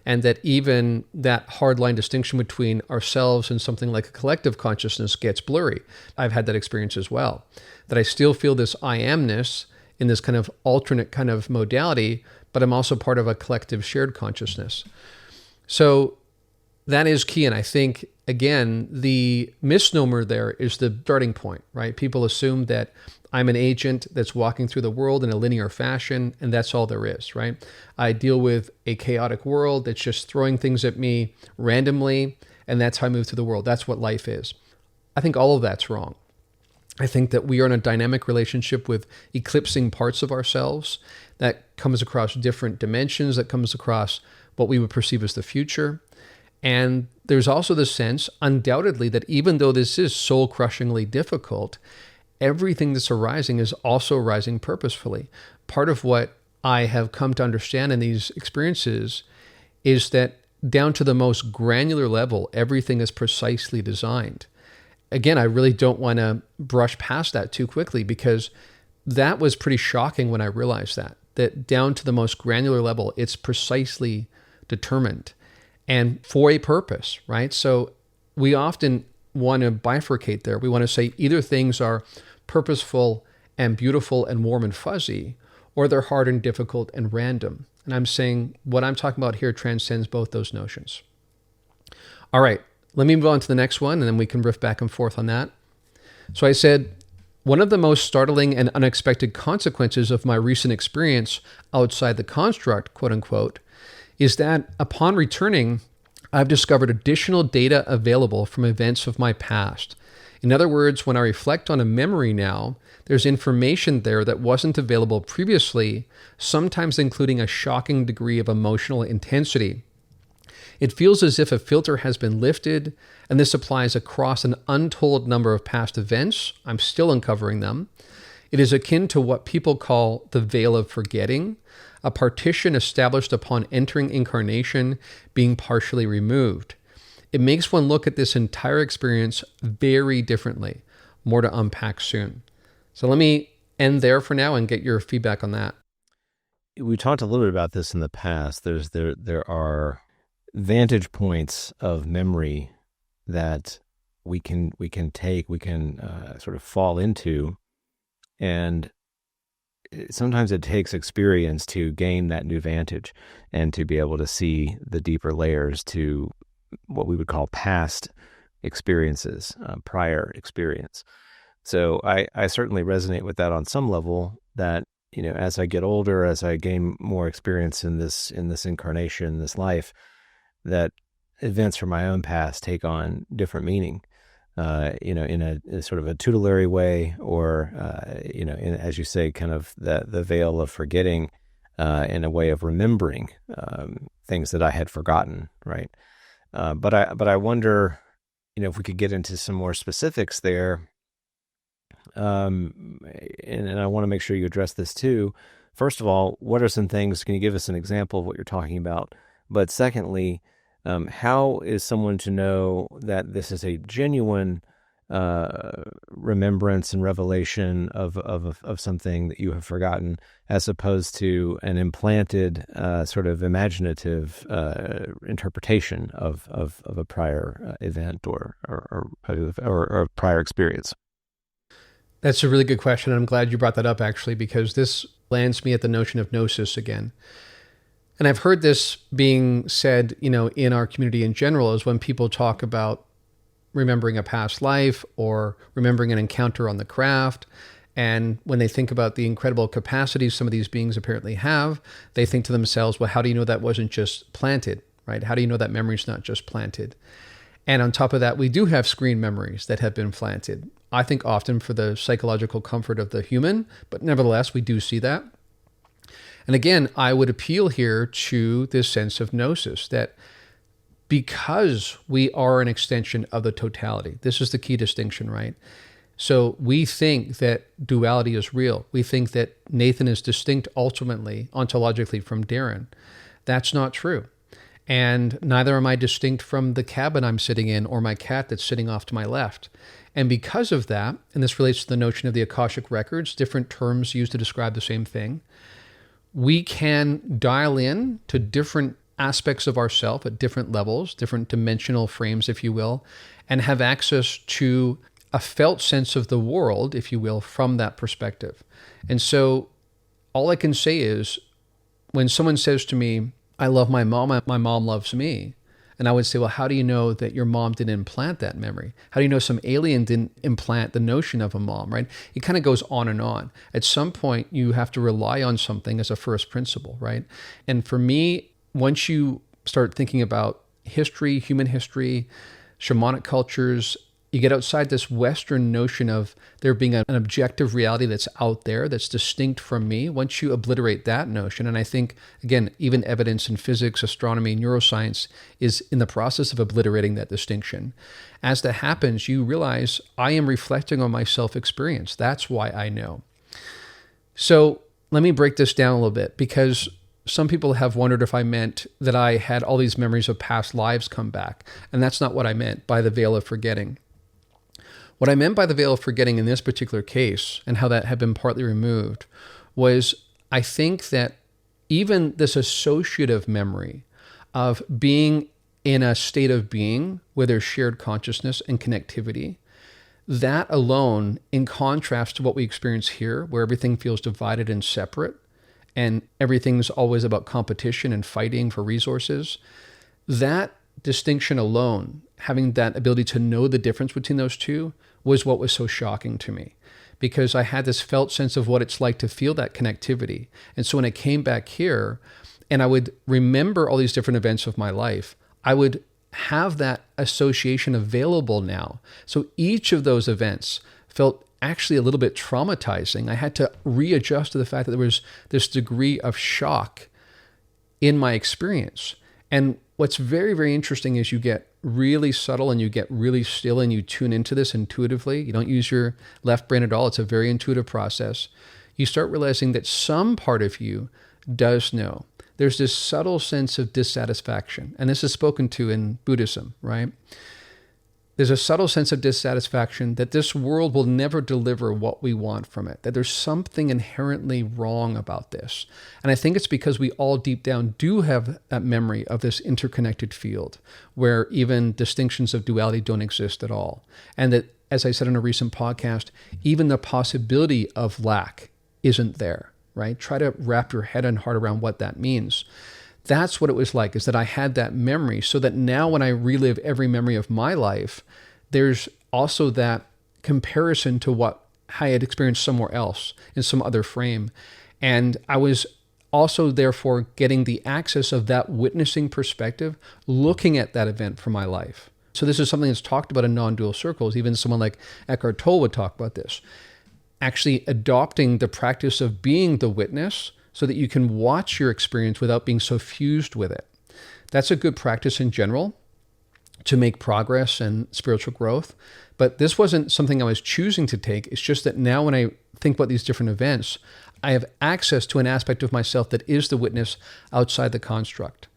And that even that hard line distinction between ourselves and something like a collective consciousness gets blurry. I've had that experience as well, that I still feel this I amness in this kind of alternate kind of modality, but I'm also part of a collective shared consciousness. So that is key. And I think, again, the misnomer there is the starting point, right? People assume that I'm an agent that's walking through the world in a linear fashion, and that's all there is, right? I deal with a chaotic world that's just throwing things at me randomly, and that's how I move through the world. That's what life is. I think all of that's wrong. I think that we are in a dynamic relationship with eclipsing parts of ourselves that comes across different dimensions, that comes across what we would perceive as the future. And there's also the sense, undoubtedly, that even though this is soul-crushingly difficult, everything that's arising is also arising purposefully. Part of what I have come to understand in these experiences is that down to the most granular level, everything is precisely designed. Again, I really don't want to brush past that too quickly, because that was pretty shocking when I realized that down to the most granular level, it's precisely determined and for a purpose, right? So we often want to bifurcate there. We want to say either things are purposeful and beautiful and warm and fuzzy, or they're hard and difficult and random. And I'm saying what I'm talking about here transcends both those notions. All right, let me move on to the next one, and then we can riff back and forth on that. So I said, one of the most startling and unexpected consequences of my recent experience outside the construct, quote unquote, is that upon returning, I've discovered additional data available from events of my past. In other words, when I reflect on a memory now, there's information there that wasn't available previously, sometimes including a shocking degree of emotional intensity. It feels as if a filter has been lifted, and this applies across an untold number of past events. I'm still uncovering them. It is akin to what people call the veil of forgetting, a partition established upon entering incarnation being partially removed. It makes one look at this entire experience very differently. More to unpack soon. So let me end there for now and get your feedback on that. We talked a little bit about this in the past. There are vantage points of memory that we can sort of fall into, and sometimes it takes experience to gain that new vantage and to be able to see the deeper layers to what we would call past experiences, prior experience. So I certainly resonate with that on some level, that, as I get older, as I gain more experience in this incarnation, this life, that events from my own past take on different meaning, in a sort of a tutelary way, or, as you say, kind of the veil of forgetting, in a way of remembering, things that I had forgotten, right? But I wonder, if we could get into some more specifics there. And I want to make sure you address this too. First of all, what are some things? Can you give us an example of what you're talking about? But secondly, how is someone to know that this is a genuine remembrance and revelation of something that you have forgotten, as opposed to an implanted sort of imaginative interpretation of a prior event or a prior experience? That's a really good question. I'm glad you brought that up, actually, because this lands me at the notion of gnosis again. And I've heard this being said, in our community in general, is when people talk about remembering a past life or remembering an encounter on the craft. And when they think about the incredible capacities some of these beings apparently have, they think to themselves, well, how do you know that wasn't just planted, right? How do you know that memory's not just planted? And on top of that, we do have screen memories that have been planted. I think often for the psychological comfort of the human, but nevertheless, we do see that. And again, I would appeal here to this sense of gnosis, that because we are an extension of the totality, this is the key distinction, right? So we think that duality is real. We think that Nathan is distinct ultimately, ontologically, from Darren. That's not true. And neither am I distinct from the cabin I'm sitting in or my cat that's sitting off to my left. And because of that, and this relates to the notion of the Akashic records, different terms used to describe the same thing, we can dial in to different aspects of ourself at different levels, different dimensional frames, if you will, and have access to a felt sense of the world, if you will, from that perspective. And so all I can say is, when someone says to me, I love my mom loves me, and I would say, well, how do you know that your mom didn't implant that memory? How do you know some alien didn't implant the notion of a mom, right? It kind of goes on and on. At some point, you have to rely on something as a first principle, right? And for me, once you start thinking about history, human history, shamanic cultures, you get outside this Western notion of there being an objective reality that's out there, that's distinct from me. Once you obliterate that notion, and I think, again, even evidence in physics, astronomy, neuroscience is in the process of obliterating that distinction. As that happens, you realize I am reflecting on my self-experience. That's why I know. So let me break this down a little bit, because some people have wondered if I meant that I had all these memories of past lives come back. And that's not what I meant by the veil of forgetting. What I meant by the veil of forgetting in this particular case, and how that had been partly removed, was I think that even this associative memory of being in a state of being where there's shared consciousness and connectivity, that alone, in contrast to what we experience here, where everything feels divided and separate, and everything's always about competition and fighting for resources, that distinction alone, having that ability to know the difference between those two, was what was so shocking to me, because I had this felt sense of what it's like to feel that connectivity. And so when I came back here and I would remember all these different events of my life, I would have that association available now. So each of those events felt actually a little bit traumatizing. I had to readjust to the fact that there was this degree of shock in my experience. And what's very, very interesting is you get really subtle and you get really still and you tune into this intuitively. You don't use your left brain at all. It's a very intuitive process. You start realizing that some part of you does know. There's this subtle sense of dissatisfaction. And this is spoken to in Buddhism, right? There's a subtle sense of dissatisfaction that this world will never deliver what we want from it, that there's something inherently wrong about this. And I think it's because we all deep down do have that memory of this interconnected field where even distinctions of duality don't exist at all. And that, as I said in a recent podcast, even the possibility of lack isn't there, right? Try to wrap your head and heart around what that means. That's what it was like, is that I had that memory, so that now when I relive every memory of my life, there's also that comparison to what I had experienced somewhere else in some other frame. And I was also therefore getting the access of that witnessing perspective, looking at that event from my life. So this is something that's talked about in non-dual circles. Even someone like Eckhart Tolle would talk about this. Actually adopting the practice of being the witness so that you can watch your experience without being so fused with it. That's a good practice in general to make progress and spiritual growth. But this wasn't something I was choosing to take. It's just that now when I think about these different events, I have access to an aspect of myself that is the witness outside the construct.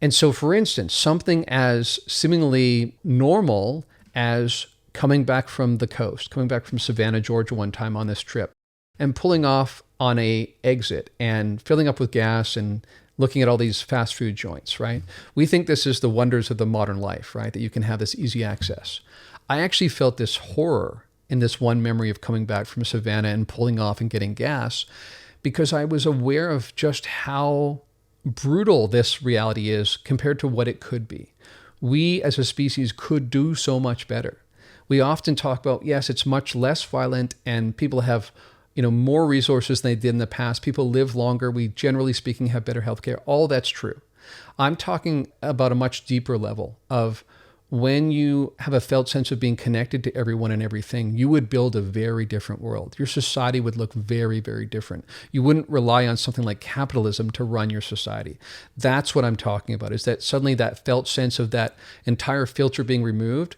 And so, for instance, something as seemingly normal as coming back from the coast, coming back from Savannah, Georgia one time on this trip, and pulling off on a exit and filling up with gas and looking at all these fast food joints, right? We think this is the wonders of the modern life, right? That you can have this easy access. I actually felt this horror in this one memory of coming back from Savannah and pulling off and getting gas, because I was aware of just how brutal this reality is compared to what it could be. We as a species could do so much better. We often talk about, yes, it's much less violent and people have, more resources than they did in the past. People live longer. We, generally speaking, have better healthcare. All that's true. I'm talking about a much deeper level of when you have a felt sense of being connected to everyone and everything, you would build a very different world. Your society would look very, very different. You wouldn't rely on something like capitalism to run your society. That's what I'm talking about, is that suddenly that felt sense of that entire filter being removed,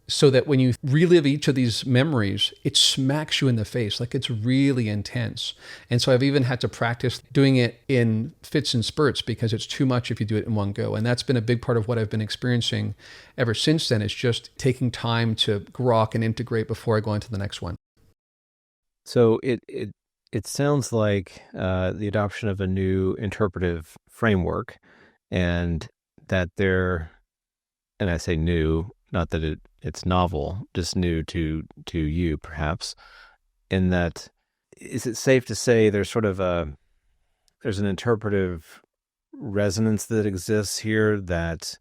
so that when you relive each of these memories, it smacks you in the face, like it's really intense. And so I've even had to practice doing it in fits and spurts because it's too much if you do it in one go. And that's been a big part of what I've been experiencing ever since then, is just taking time to grok and integrate before I go into the next one. So it sounds like the adoption of a new interpretive framework, and that and I say new, not that it's novel, just new to you perhaps, in that, is it safe to say there's an interpretive resonance that exists here that,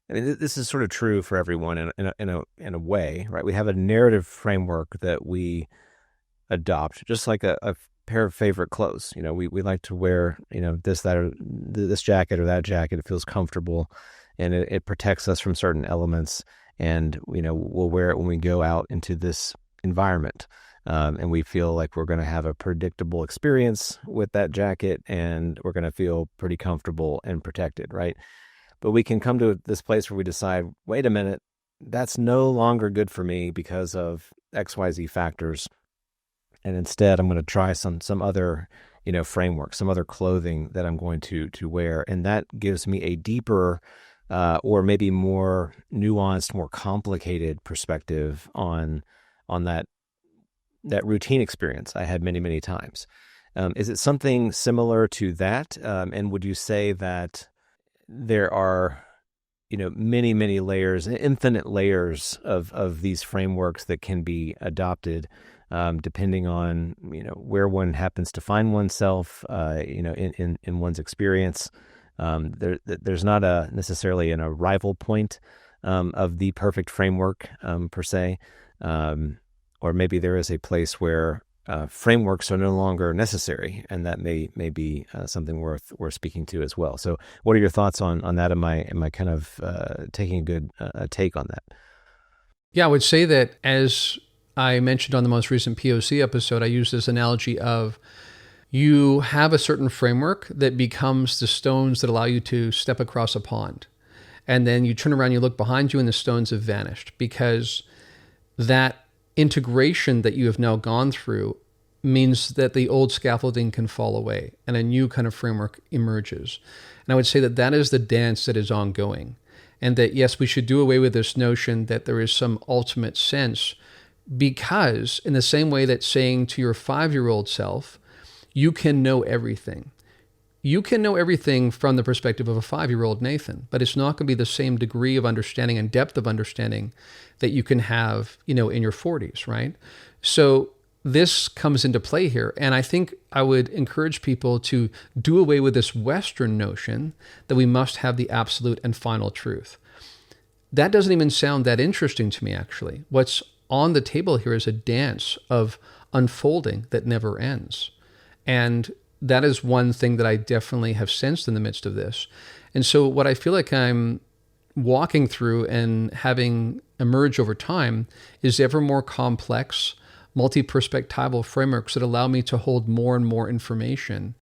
I mean, this is sort of true for everyone in a way, right? We have a narrative framework that we adopt, just like a pair of favorite clothes. We like to wear, this, that, or this jacket or that jacket. It feels comfortable and it protects us from certain elements. And, we'll wear it when we go out into this environment. And we feel like we're going to have a predictable experience with that jacket and we're going to feel pretty comfortable and protected, right? But we can come to this place where we decide, wait a minute, that's no longer good for me because of XYZ factors. And instead, I'm going to try some other, framework, some other clothing that I'm going to wear. And that gives me a deeper or maybe more nuanced, more complicated perspective on that routine experience I had many, many times. Is it something similar to that? And would you say that there are, many, many layers, infinite layers of these frameworks that can be adopted, depending on, where one happens to find oneself, in one's experience? There's not necessarily a rival point of the perfect framework per se, or maybe there is a place where frameworks are no longer necessary, and that may be something worth speaking to as well. So, what are your thoughts on that? Am I kind of taking a good take on that? Yeah, I would say that, as I mentioned on the most recent POC episode, I used this analogy of, you have a certain framework that becomes the stones that allow you to step across a pond. And then you turn around, you look behind you, and the stones have vanished, because that integration that you have now gone through means that the old scaffolding can fall away and a new kind of framework emerges. And I would say that that is the dance that is ongoing. And that, yes, we should do away with this notion that there is some ultimate sense, because in the same way that saying to your 5-year-old self, you can know everything. You can know everything from the perspective of a 5-year-old Nathan, but it's not going to be the same degree of understanding and depth of understanding that you can have, in your 40s, right? So this comes into play here. And I think I would encourage people to do away with this Western notion that we must have the absolute and final truth. That doesn't even sound that interesting to me, actually. What's on the table here is a dance of unfolding that never ends. And that is one thing that I definitely have sensed in the midst of this. And so what I feel like I'm walking through and having emerge over time is ever more complex, multi-perspectival frameworks that allow me to hold more and more information.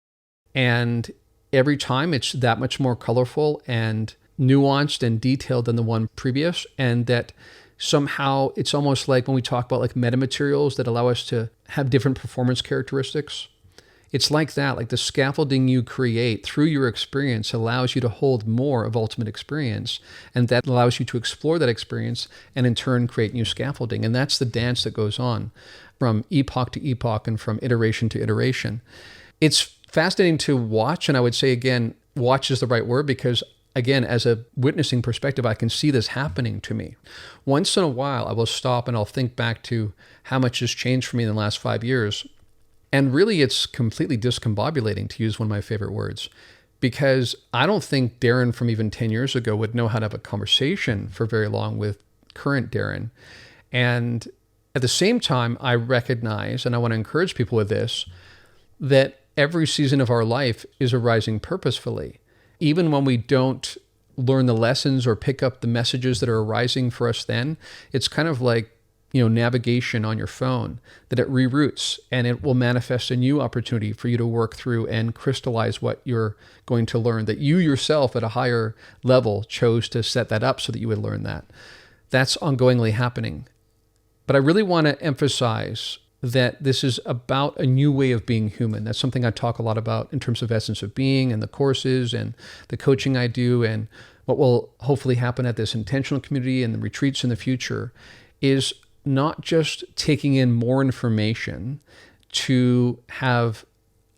And every time it's that much more colorful and nuanced and detailed than the one previous. And that somehow it's almost like when we talk about like metamaterials that allow us to have different performance characteristics. It's like that, like the scaffolding you create through your experience allows you to hold more of ultimate experience, and that allows you to explore that experience and in turn create new scaffolding. And that's the dance that goes on from epoch to epoch and from iteration to iteration. It's fascinating to watch, and I would say again, watch is the right word because again, as a witnessing perspective, I can see this happening to me. Once in a while, I will stop and I'll think back to how much has changed for me in the last 5 years. And really, it's completely discombobulating, to use one of my favorite words, because I don't think Darren from even 10 years ago would know how to have a conversation for very long with current Darren. And at the same time, I recognize, and I want to encourage people with this, that every season of our life is arising purposefully. Even when we don't learn the lessons or pick up the messages that are arising for us then, it's kind of like navigation on your phone, that it reroutes and it will manifest a new opportunity for you to work through and crystallize what you're going to learn, that you yourself at a higher level chose to set that up so that you would learn that. That's ongoingly happening. But I really want to emphasize that this is about a new way of being human. That's something I talk a lot about in terms of essence of being and the courses and the coaching I do, and what will hopefully happen at this intentional community and the retreats in the future is not just taking in more information to have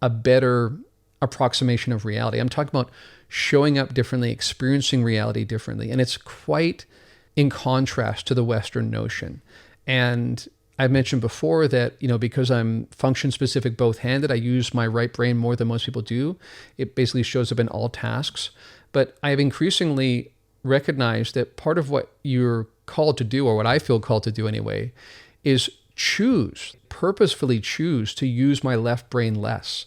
a better approximation of reality. I'm talking about showing up differently, experiencing reality differently. And it's quite in contrast to the Western notion. And I've mentioned before that, because I'm function specific both-handed, I use my right brain more than most people do. It basically shows up in all tasks. But I've increasingly recognized that part of what you're called to do, or what I feel called to do anyway, is purposefully choose to use my left brain less,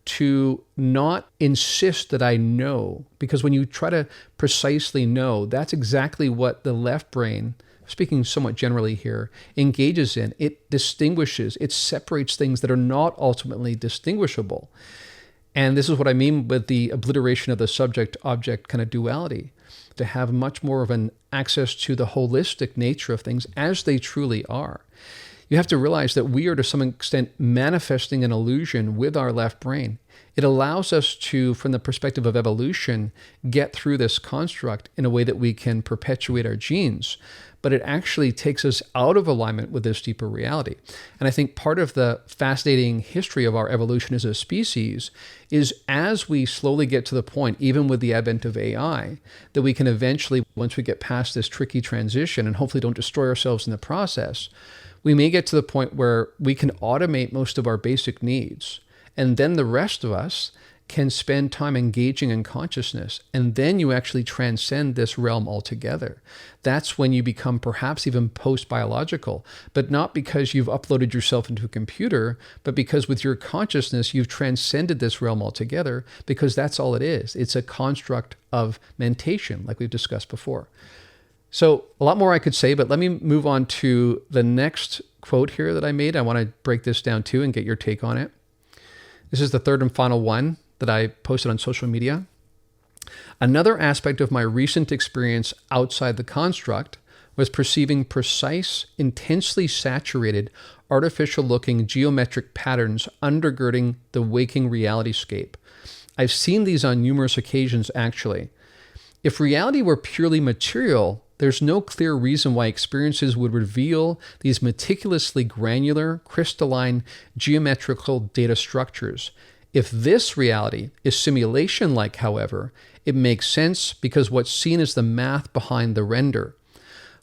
to not insist that I know, because when you try to precisely know, that's exactly what the left brain, speaking somewhat generally here, engages in. It distinguishes, it separates things that are not ultimately distinguishable. And this is what I mean with the obliteration of the subject-object kind of duality, to have much more of an access to the holistic nature of things as they truly are. You have to realize that we are to some extent manifesting an illusion with our left brain. It allows us to, from the perspective of evolution, get through this construct in a way that we can perpetuate our genes, but it actually takes us out of alignment with this deeper reality. And I think part of the fascinating history of our evolution as a species is as we slowly get to the point, even with the advent of AI, that we can eventually, once we get past this tricky transition and hopefully don't destroy ourselves in the process, we may get to the point where we can automate most of our basic needs. And then the rest of us can spend time engaging in consciousness. And then you actually transcend this realm altogether. That's when you become perhaps even post-biological, but not because you've uploaded yourself into a computer, but because with your consciousness, you've transcended this realm altogether, because that's all it is. It's a construct of mentation, like we've discussed before. So a lot more I could say, but let me move on to the next quote here that I made. I want to break this down too and get your take on it. This is the third and final one that I posted on social media. Another aspect of my recent experience outside the construct was perceiving precise, intensely saturated, artificial-looking geometric patterns undergirding the waking reality-scape. I've seen these on numerous occasions, actually. If reality were purely material, there's no clear reason why experiences would reveal these meticulously granular, crystalline, geometrical data structures. If this reality is simulation-like, however, it makes sense because what's seen is the math behind the render.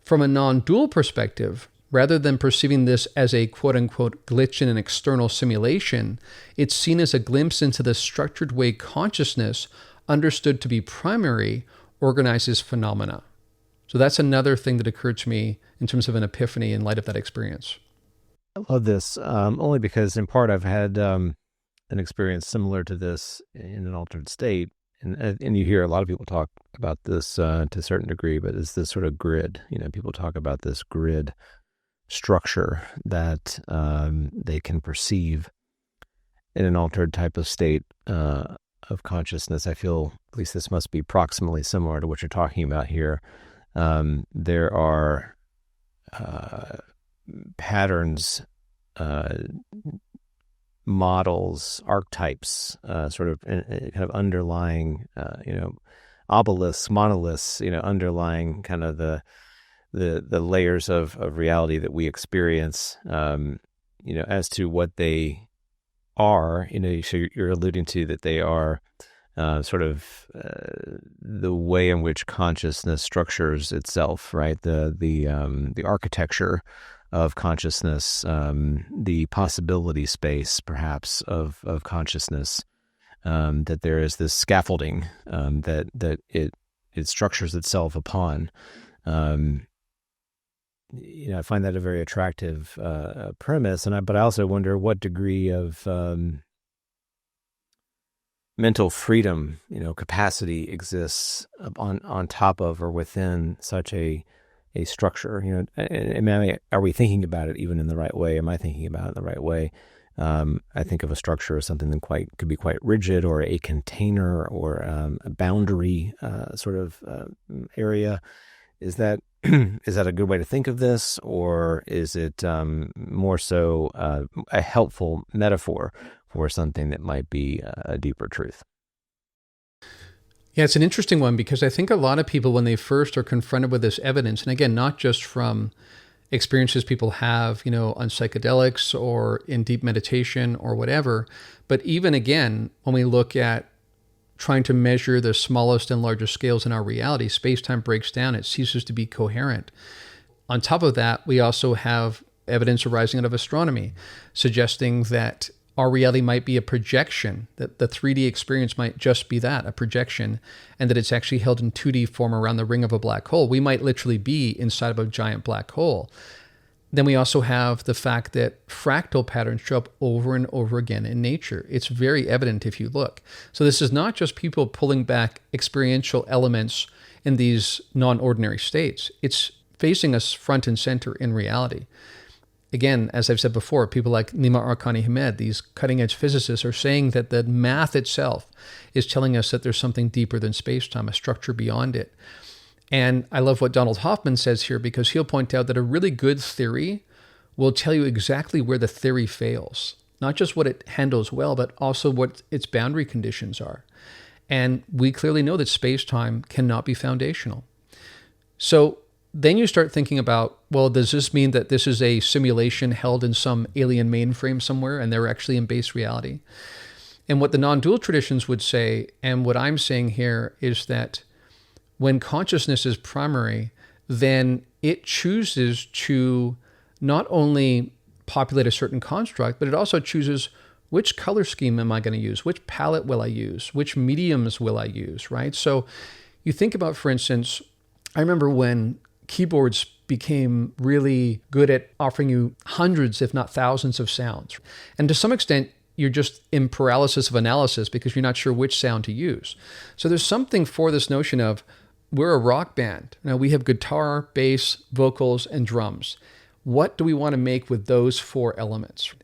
From a non-dual perspective, rather than perceiving this as a quote-unquote glitch in an external simulation, it's seen as a glimpse into the structured way consciousness, understood to be primary, organizes phenomena. So that's another thing that occurred to me in terms of an epiphany in light of that experience. I love this, only because in part I've had an experience similar to this in an altered state. And you hear a lot of people talk about this to a certain degree, but it's this sort of grid. People talk about this grid structure that they can perceive in an altered type of state of consciousness. I feel at least this must be proximally similar to what you're talking about here. There are patterns, models, archetypes, sort of kind of underlying, obelisks, monoliths, underlying kind of the layers of reality that we experience, as to what they are. So you're alluding to that they are sort of the way in which consciousness structures itself, right? The architecture of consciousness, the possibility space, perhaps, of consciousness, that there is this scaffolding that it structures itself upon. I find that a very attractive premise, but I also wonder what degree of mental freedom, capacity exists on top of or within such a structure. Are we thinking about it even in the right way? Am I thinking about it in the right way? I think of a structure as something that could be quite rigid, or a container, or a boundary sort of area. Is that a good way to think of this, or is it more so a helpful metaphor for something that might be a deeper truth? Yeah, it's an interesting one, because I think a lot of people, when they first are confronted with this evidence, and again, not just from experiences people have, on psychedelics or in deep meditation or whatever, but even again, when we look at trying to measure the smallest and largest scales in our reality, space-time breaks down, it ceases to be coherent. On top of that, we also have evidence arising out of astronomy, suggesting that our reality might be a projection, that the 3D experience might just be that, a projection, and that it's actually held in 2D form around the ring of a black hole. We might literally be inside of a giant black hole. Then we also have the fact that fractal patterns show up over and over again in nature. It's very evident if you look. So this is not just people pulling back experiential elements in these non-ordinary states. It's facing us front and center in reality. Again, as I've said before, people like Nima Arkani-Hamed, these cutting-edge physicists, are saying that the math itself is telling us that there's something deeper than space-time, a structure beyond it. And I love what Donald Hoffman says here, because he'll point out that a really good theory will tell you exactly where the theory fails. Not just what it handles well, but also what its boundary conditions are. And we clearly know that space-time cannot be foundational. So then you start thinking about, well, does this mean that this is a simulation held in some alien mainframe somewhere and they're actually in base reality? And what the non-dual traditions would say, and what I'm saying here, is that when consciousness is primary, then it chooses to not only populate a certain construct, but it also chooses which color scheme am I going to use, which palette will I use, which mediums will I use, right? So you think about, for instance, I remember when keyboards became really good at offering you hundreds, if not thousands, of sounds. And to some extent, you're just in paralysis of analysis because you're not sure which sound to use. So there's something for this notion of, we're a rock band. Now we have guitar, bass, vocals, and drums. What do we want to make with those 4 elements?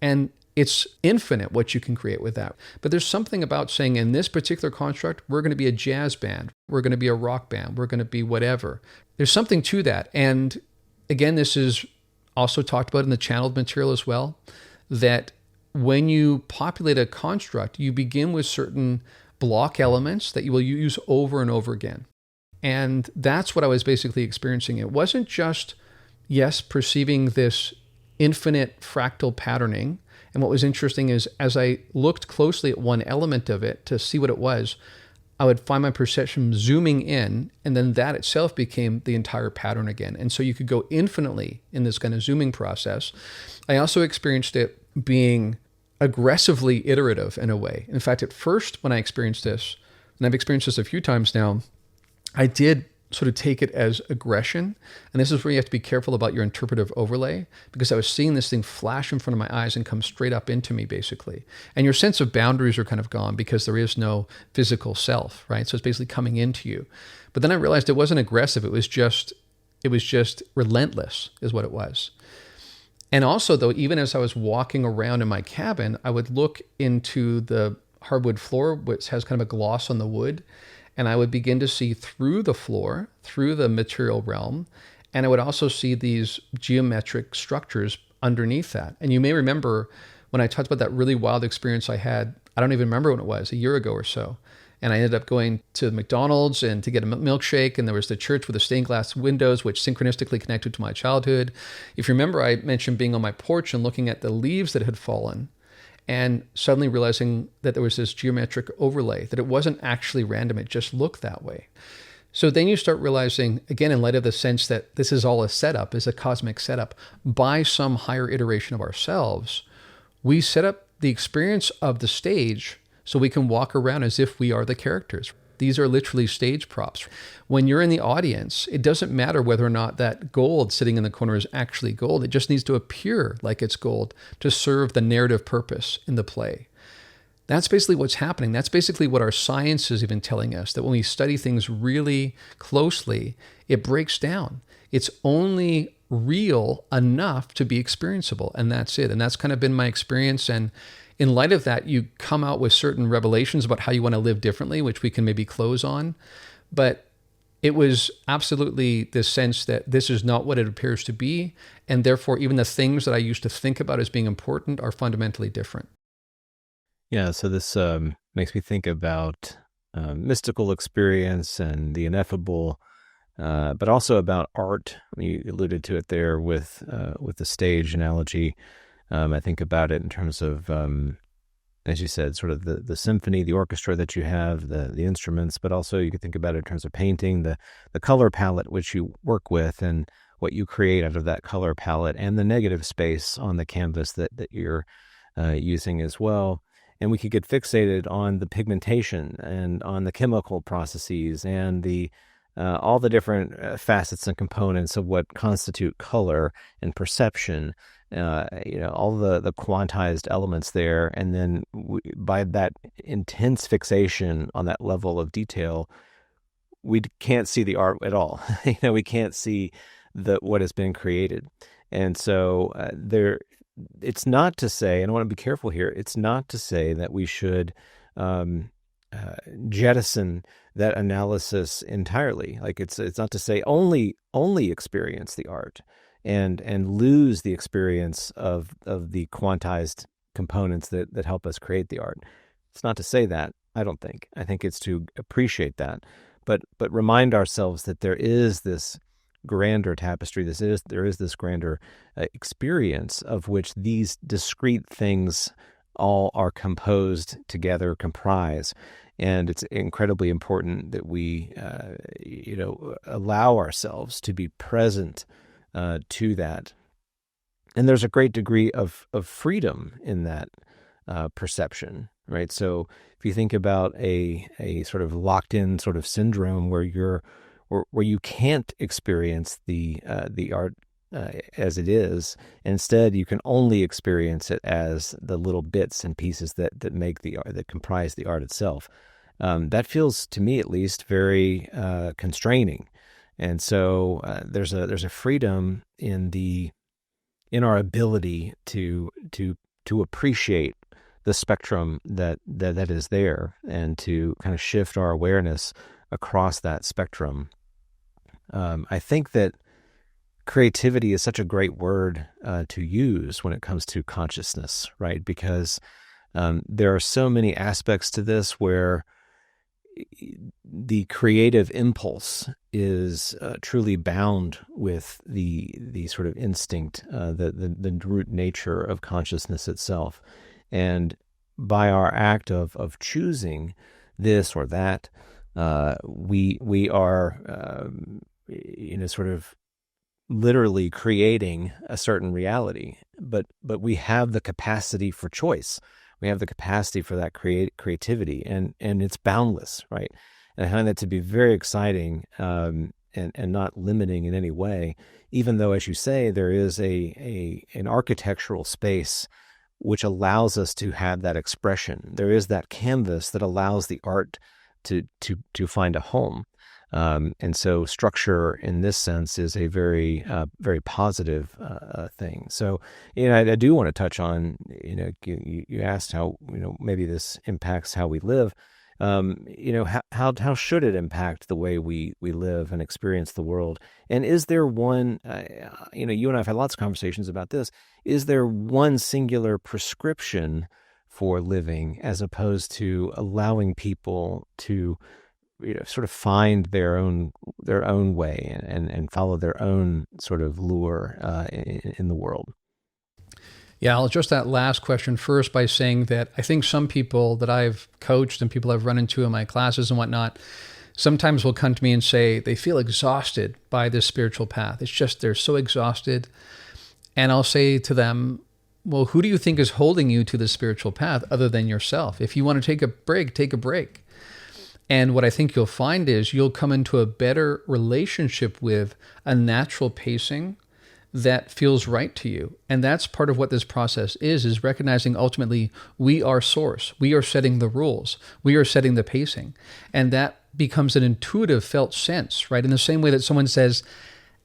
And it's infinite what you can create with that. But there's something about saying, in this particular construct, we're going to be a jazz band, we're going to be a rock band, we're going to be whatever. There's something to that. And again, this is also talked about in the channeled material as well, that when you populate a construct, you begin with certain block elements that you will use over and over again. And that's what I was basically experiencing. It wasn't just, yes, perceiving this infinite fractal patterning. And what was interesting is, as I looked closely at one element of it to see what it was, I would find my perception zooming in, and then that itself became the entire pattern again. And so you could go infinitely in this kind of zooming process. I also experienced it being aggressively iterative in a way. In fact, at first, when I experienced this, and I've experienced this a few times now, I did sort of take it as aggression. And this is where you have to be careful about your interpretive overlay, because I was seeing this thing flash in front of my eyes and come straight up into me, basically. And your sense of boundaries are kind of gone because there is no physical self, right? So it's basically coming into you. But then I realized it wasn't aggressive. It was just relentless is what it was. And also, though, even as I was walking around in my cabin, I would look into the hardwood floor, which has kind of a gloss on the wood, and I would begin to see through the floor, through the material realm, and I would also see these geometric structures underneath that. And you may remember when I talked about that really wild experience I had, I don't even remember when it was, a year ago or so. And I ended up going to McDonald's and to get a milkshake, and there was the church with the stained glass windows, which synchronistically connected to my childhood. If you remember, I mentioned being on my porch and looking at the leaves that had fallen, and suddenly realizing that there was this geometric overlay, that it wasn't actually random, it just looked that way. So then you start realizing, again, in light of the sense that this is all a setup, is a cosmic setup, by some higher iteration of ourselves, we set up the experience of the stage so we can walk around as if we are the characters. These are literally stage props. When you're in the audience, it doesn't matter whether or not that gold sitting in the corner is actually gold. It just needs to appear like it's gold to serve the narrative purpose in the play. That's basically what's happening. That's basically what our science is even telling us, that when we study things really closely, it breaks down. It's only real enough to be experienceable, and that's it. And that's kind of been my experience. And in light of that, you come out with certain revelations about how you want to live differently, which we can maybe close on. But it was absolutely this sense that this is not what it appears to be. And therefore, even the things that I used to think about as being important are fundamentally different. Yeah, so this makes me think about mystical experience and the ineffable, but also about art. You alluded to it there with the stage analogy. I think about it in terms of, as you said, sort of the symphony, the orchestra that you have, the instruments, but also you could think about it in terms of painting, the color palette which you work with and what you create out of that color palette, and the negative space on the canvas that you're using as well. And we could get fixated on the pigmentation and on the chemical processes and the all the different facets and components of what constitute color and perception. All the quantized elements there, and then by that intense fixation on that level of detail, we can't see the art at all. We can't see what has been created, and so it's not to say, and I want to be careful here, it's not to say that we should jettison that analysis entirely. Like it's not to say only experience the art and lose the experience of the quantized components that help us create the art. It's not to say that, I don't think. I think it's to appreciate that, but remind ourselves that there is this grander tapestry. There is this grander experience of which these discrete things all are composed together, comprise. And it's incredibly important that we, allow ourselves to be present to that. And there's a great degree of freedom in that perception, right? So if you think about a sort of locked in sort of syndrome where you can't experience the art as it is, instead you can only experience it as the little bits and pieces that make the art, that comprise the art itself. That feels, to me at least, very constraining. And so there's a freedom in our ability to appreciate the spectrum that is there, and to kind of shift our awareness across that spectrum. I think that creativity is such a great word to use when it comes to consciousness, right? Because there are so many aspects to this where the creative impulse is truly bound with the sort of instinct, the root nature of consciousness itself. And by our act of choosing this or that, we are sort of literally creating a certain reality, but we have the capacity for choice. We have the capacity for that creativity, and it's boundless, right? And I find that to be very exciting and not limiting in any way, even though, as you say, there is an architectural space which allows us to have that expression. There is that canvas that allows the art to find a home. And so structure in this sense is a very, very positive thing. So, I do want to touch on, you asked how, maybe this impacts how we live. How should it impact the way we live and experience the world? And is there one, you and I have had lots of conversations about this. Is there one singular prescription for living as opposed to allowing people to sort of find their own way and follow their own sort of lure in the world? Yeah, I'll address that last question first by saying that I think some people that I've coached and people I've run into in my classes and whatnot, sometimes will come to me and say they feel exhausted by this spiritual path. It's just they're so exhausted. And I'll say to them, well, who do you think is holding you to the spiritual path other than yourself? If you want to take a break, take a break. And what I think you'll find is you'll come into a better relationship with a natural pacing that feels right to you. And that's part of what this process is recognizing ultimately we are source. We are setting the rules. We are setting the pacing. And that becomes an intuitive felt sense, right? In the same way that someone says,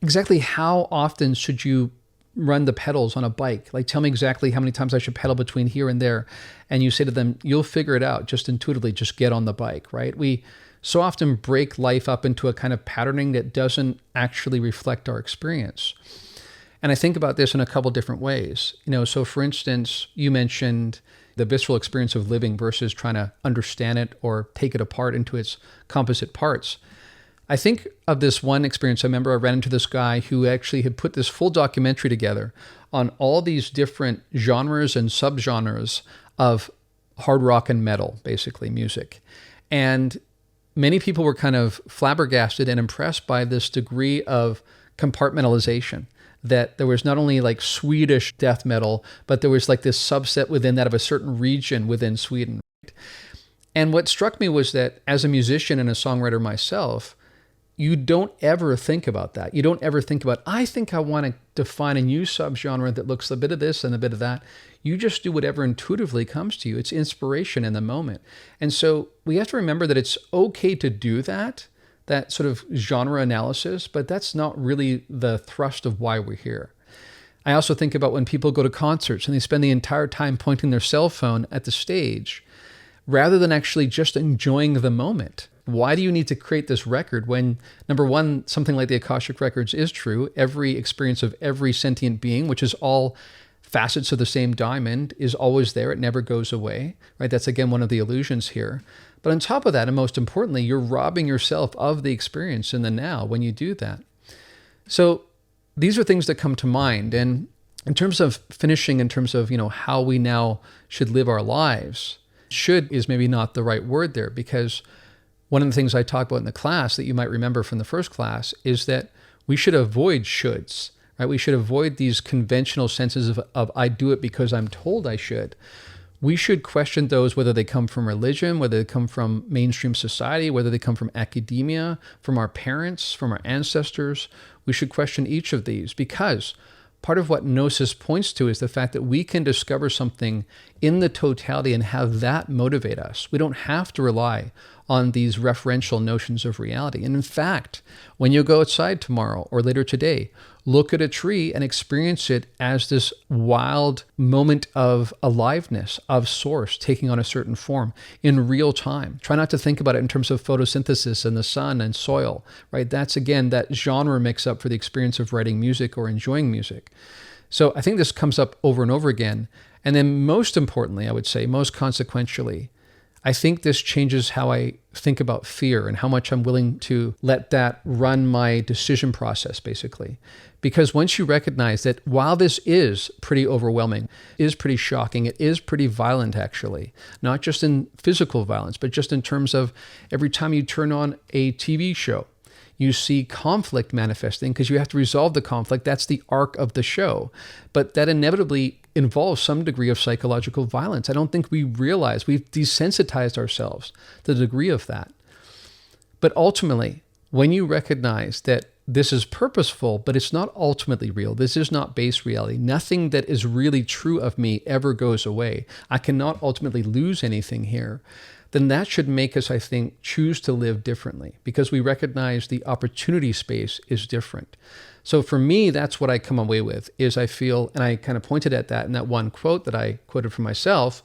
exactly how often should you run the pedals on a bike? Like, tell me exactly how many times I should pedal between here and there. And you say to them, you'll figure it out just intuitively, just get on the bike, right? We so often break life up into a kind of patterning that doesn't actually reflect our experience. And I think about this in a couple different ways. So for instance, you mentioned the visceral experience of living versus trying to understand it or take it apart into its composite parts. I think of this one experience. I remember I ran into this guy who actually had put this full documentary together on all these different genres and subgenres of hard rock and metal, basically music. And many people were kind of flabbergasted and impressed by this degree of compartmentalization, that there was not only like Swedish death metal, but there was like this subset within that of a certain region within Sweden. And what struck me was that as a musician and a songwriter myself, you don't ever think about that. You don't ever think about, I think I want to define a new subgenre that looks a bit of this and a bit of that. You just do whatever intuitively comes to you. It's inspiration in the moment. And so we have to remember that it's okay to do that sort of genre analysis, but that's not really the thrust of why we're here. I also think about when people go to concerts and they spend the entire time pointing their cell phone at the stage rather than actually just enjoying the moment. Why do you need to create this record when, number one, something like the Akashic Records is true? Every experience of every sentient being, which is all facets of the same diamond, is always there. It never goes away, right? That's, again, one of the illusions here. But on top of that, and most importantly, you're robbing yourself of the experience in the now when you do that. So these are things that come to mind. And in terms of finishing, in terms of, how we now should live our lives, should is maybe not the right word there, because one of the things I talk about in the class that you might remember from the first class is that we should avoid shoulds, right? We should avoid these conventional senses of I do it because I'm told I should. We should question those, whether they come from religion, whether they come from mainstream society, whether they come from academia, from our parents, from our ancestors. We should question each of these, because part of what Gnosis points to is the fact that we can discover something in the totality and have that motivate us. We don't have to rely on these referential notions of reality. And in fact, when you go outside tomorrow or later today, look at a tree and experience it as this wild moment of aliveness, of source taking on a certain form in real time. Try not to think about it in terms of photosynthesis and the sun and soil, right? That's, again, that genre mix-up for the experience of writing music or enjoying music. So I think this comes up over and over again. And then most importantly, I would say, most consequentially, I think this changes how I think about fear and how much I'm willing to let that run my decision process, basically. Because once you recognize that while this is pretty overwhelming, is pretty shocking, it is pretty violent, actually, not just in physical violence, but just in terms of every time you turn on a TV show, you see conflict manifesting because you have to resolve the conflict. That's the arc of the show. But that inevitably involves some degree of psychological violence. I don't think we realize we've desensitized ourselves to the degree of that. But ultimately, when you recognize that this is purposeful, but it's not ultimately real. This is not base reality. Nothing that is really true of me ever goes away. I cannot ultimately lose anything here. Then that should make us, I think, choose to live differently because we recognize the opportunity space is different. So for me, that's what I come away with is I feel, and I kind of pointed at that in that one quote that I quoted for myself,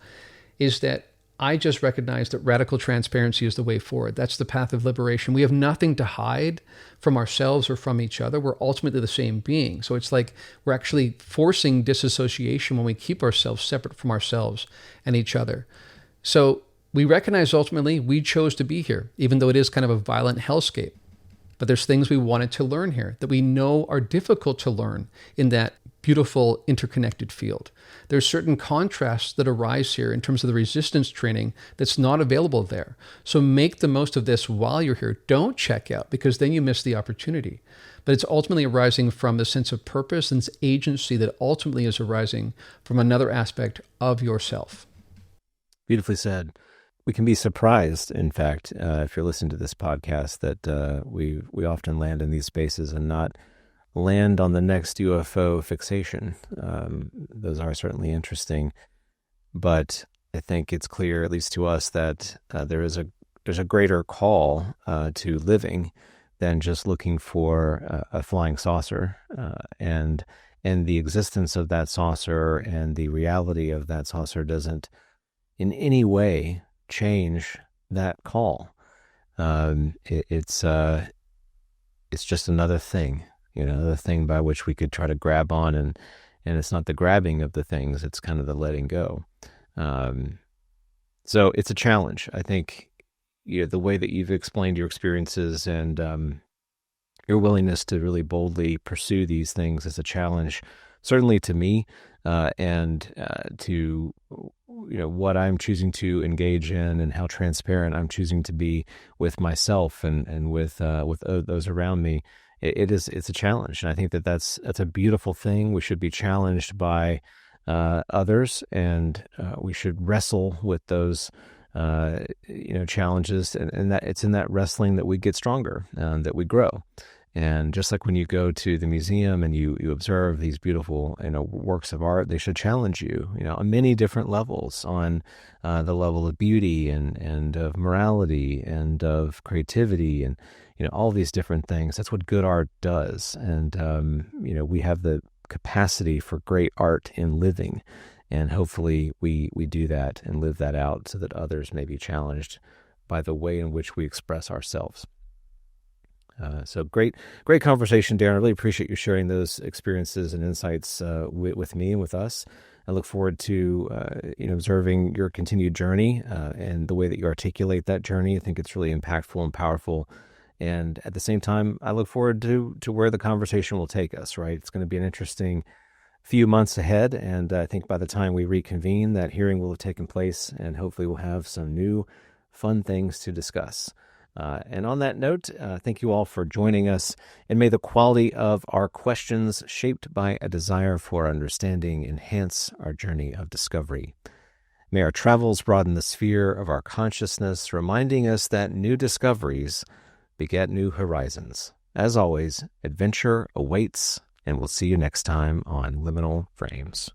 is that I just recognize that radical transparency is the way forward. That's the path of liberation. We have nothing to hide from ourselves or from each other. We're ultimately the same being. So it's like we're actually forcing disassociation when we keep ourselves separate from ourselves and each other. So we recognize ultimately we chose to be here, even though it is kind of a violent hellscape. But there's things we wanted to learn here that we know are difficult to learn in that beautiful interconnected field. There's certain contrasts that arise here in terms of the resistance training that's not available there. So make the most of this while you're here. Don't check out because then you miss the opportunity. But it's ultimately arising from the sense of purpose and agency that ultimately is arising from another aspect of yourself. Beautifully said. We can be surprised, in fact, if you're listening to this podcast, that we often land in these spaces and not land on the next UFO fixation. Those are certainly interesting, but I think it's clear, at least to us, that there's a greater call to living than just looking for a flying saucer, and the existence of that saucer and the reality of that saucer doesn't in any way change that call. It's just another thing. The thing by which we could try to grab on, and it's not the grabbing of the things, it's kind of the letting go. So it's a challenge. I think the way that you've explained your experiences and your willingness to really boldly pursue these things is a challenge, certainly to me, and to what I'm choosing to engage in and how transparent I'm choosing to be with myself and with those around me. It's a challenge, and I think that's a beautiful thing. We should be challenged by others, and we should wrestle with those challenges, and that it's in that wrestling that we get stronger, that we grow. And just like when you go to the museum and you observe these beautiful works of art, they should challenge you on many different levels, on the level of beauty and of morality and of creativity and all these different things. That's what good art does. And we have the capacity for great art in living, and hopefully we do that and live that out so that others may be challenged by the way in which we express ourselves. So great conversation, Darren. I really appreciate you sharing those experiences and insights with me and with us. I look forward to observing your continued journey and the way that you articulate that journey. I think it's really impactful and powerful. And at the same time, I look forward to where the conversation will take us, right? It's going to be an interesting few months ahead. And I think by the time we reconvene, that hearing will have taken place, and hopefully we'll have some new fun things to discuss. And on that note, thank you all for joining us, and may the quality of our questions, shaped by a desire for understanding, enhance our journey of discovery. May our travels broaden the sphere of our consciousness, reminding us that new discoveries beget new horizons. As always, adventure awaits, and we'll see you next time on Liminal Phrames.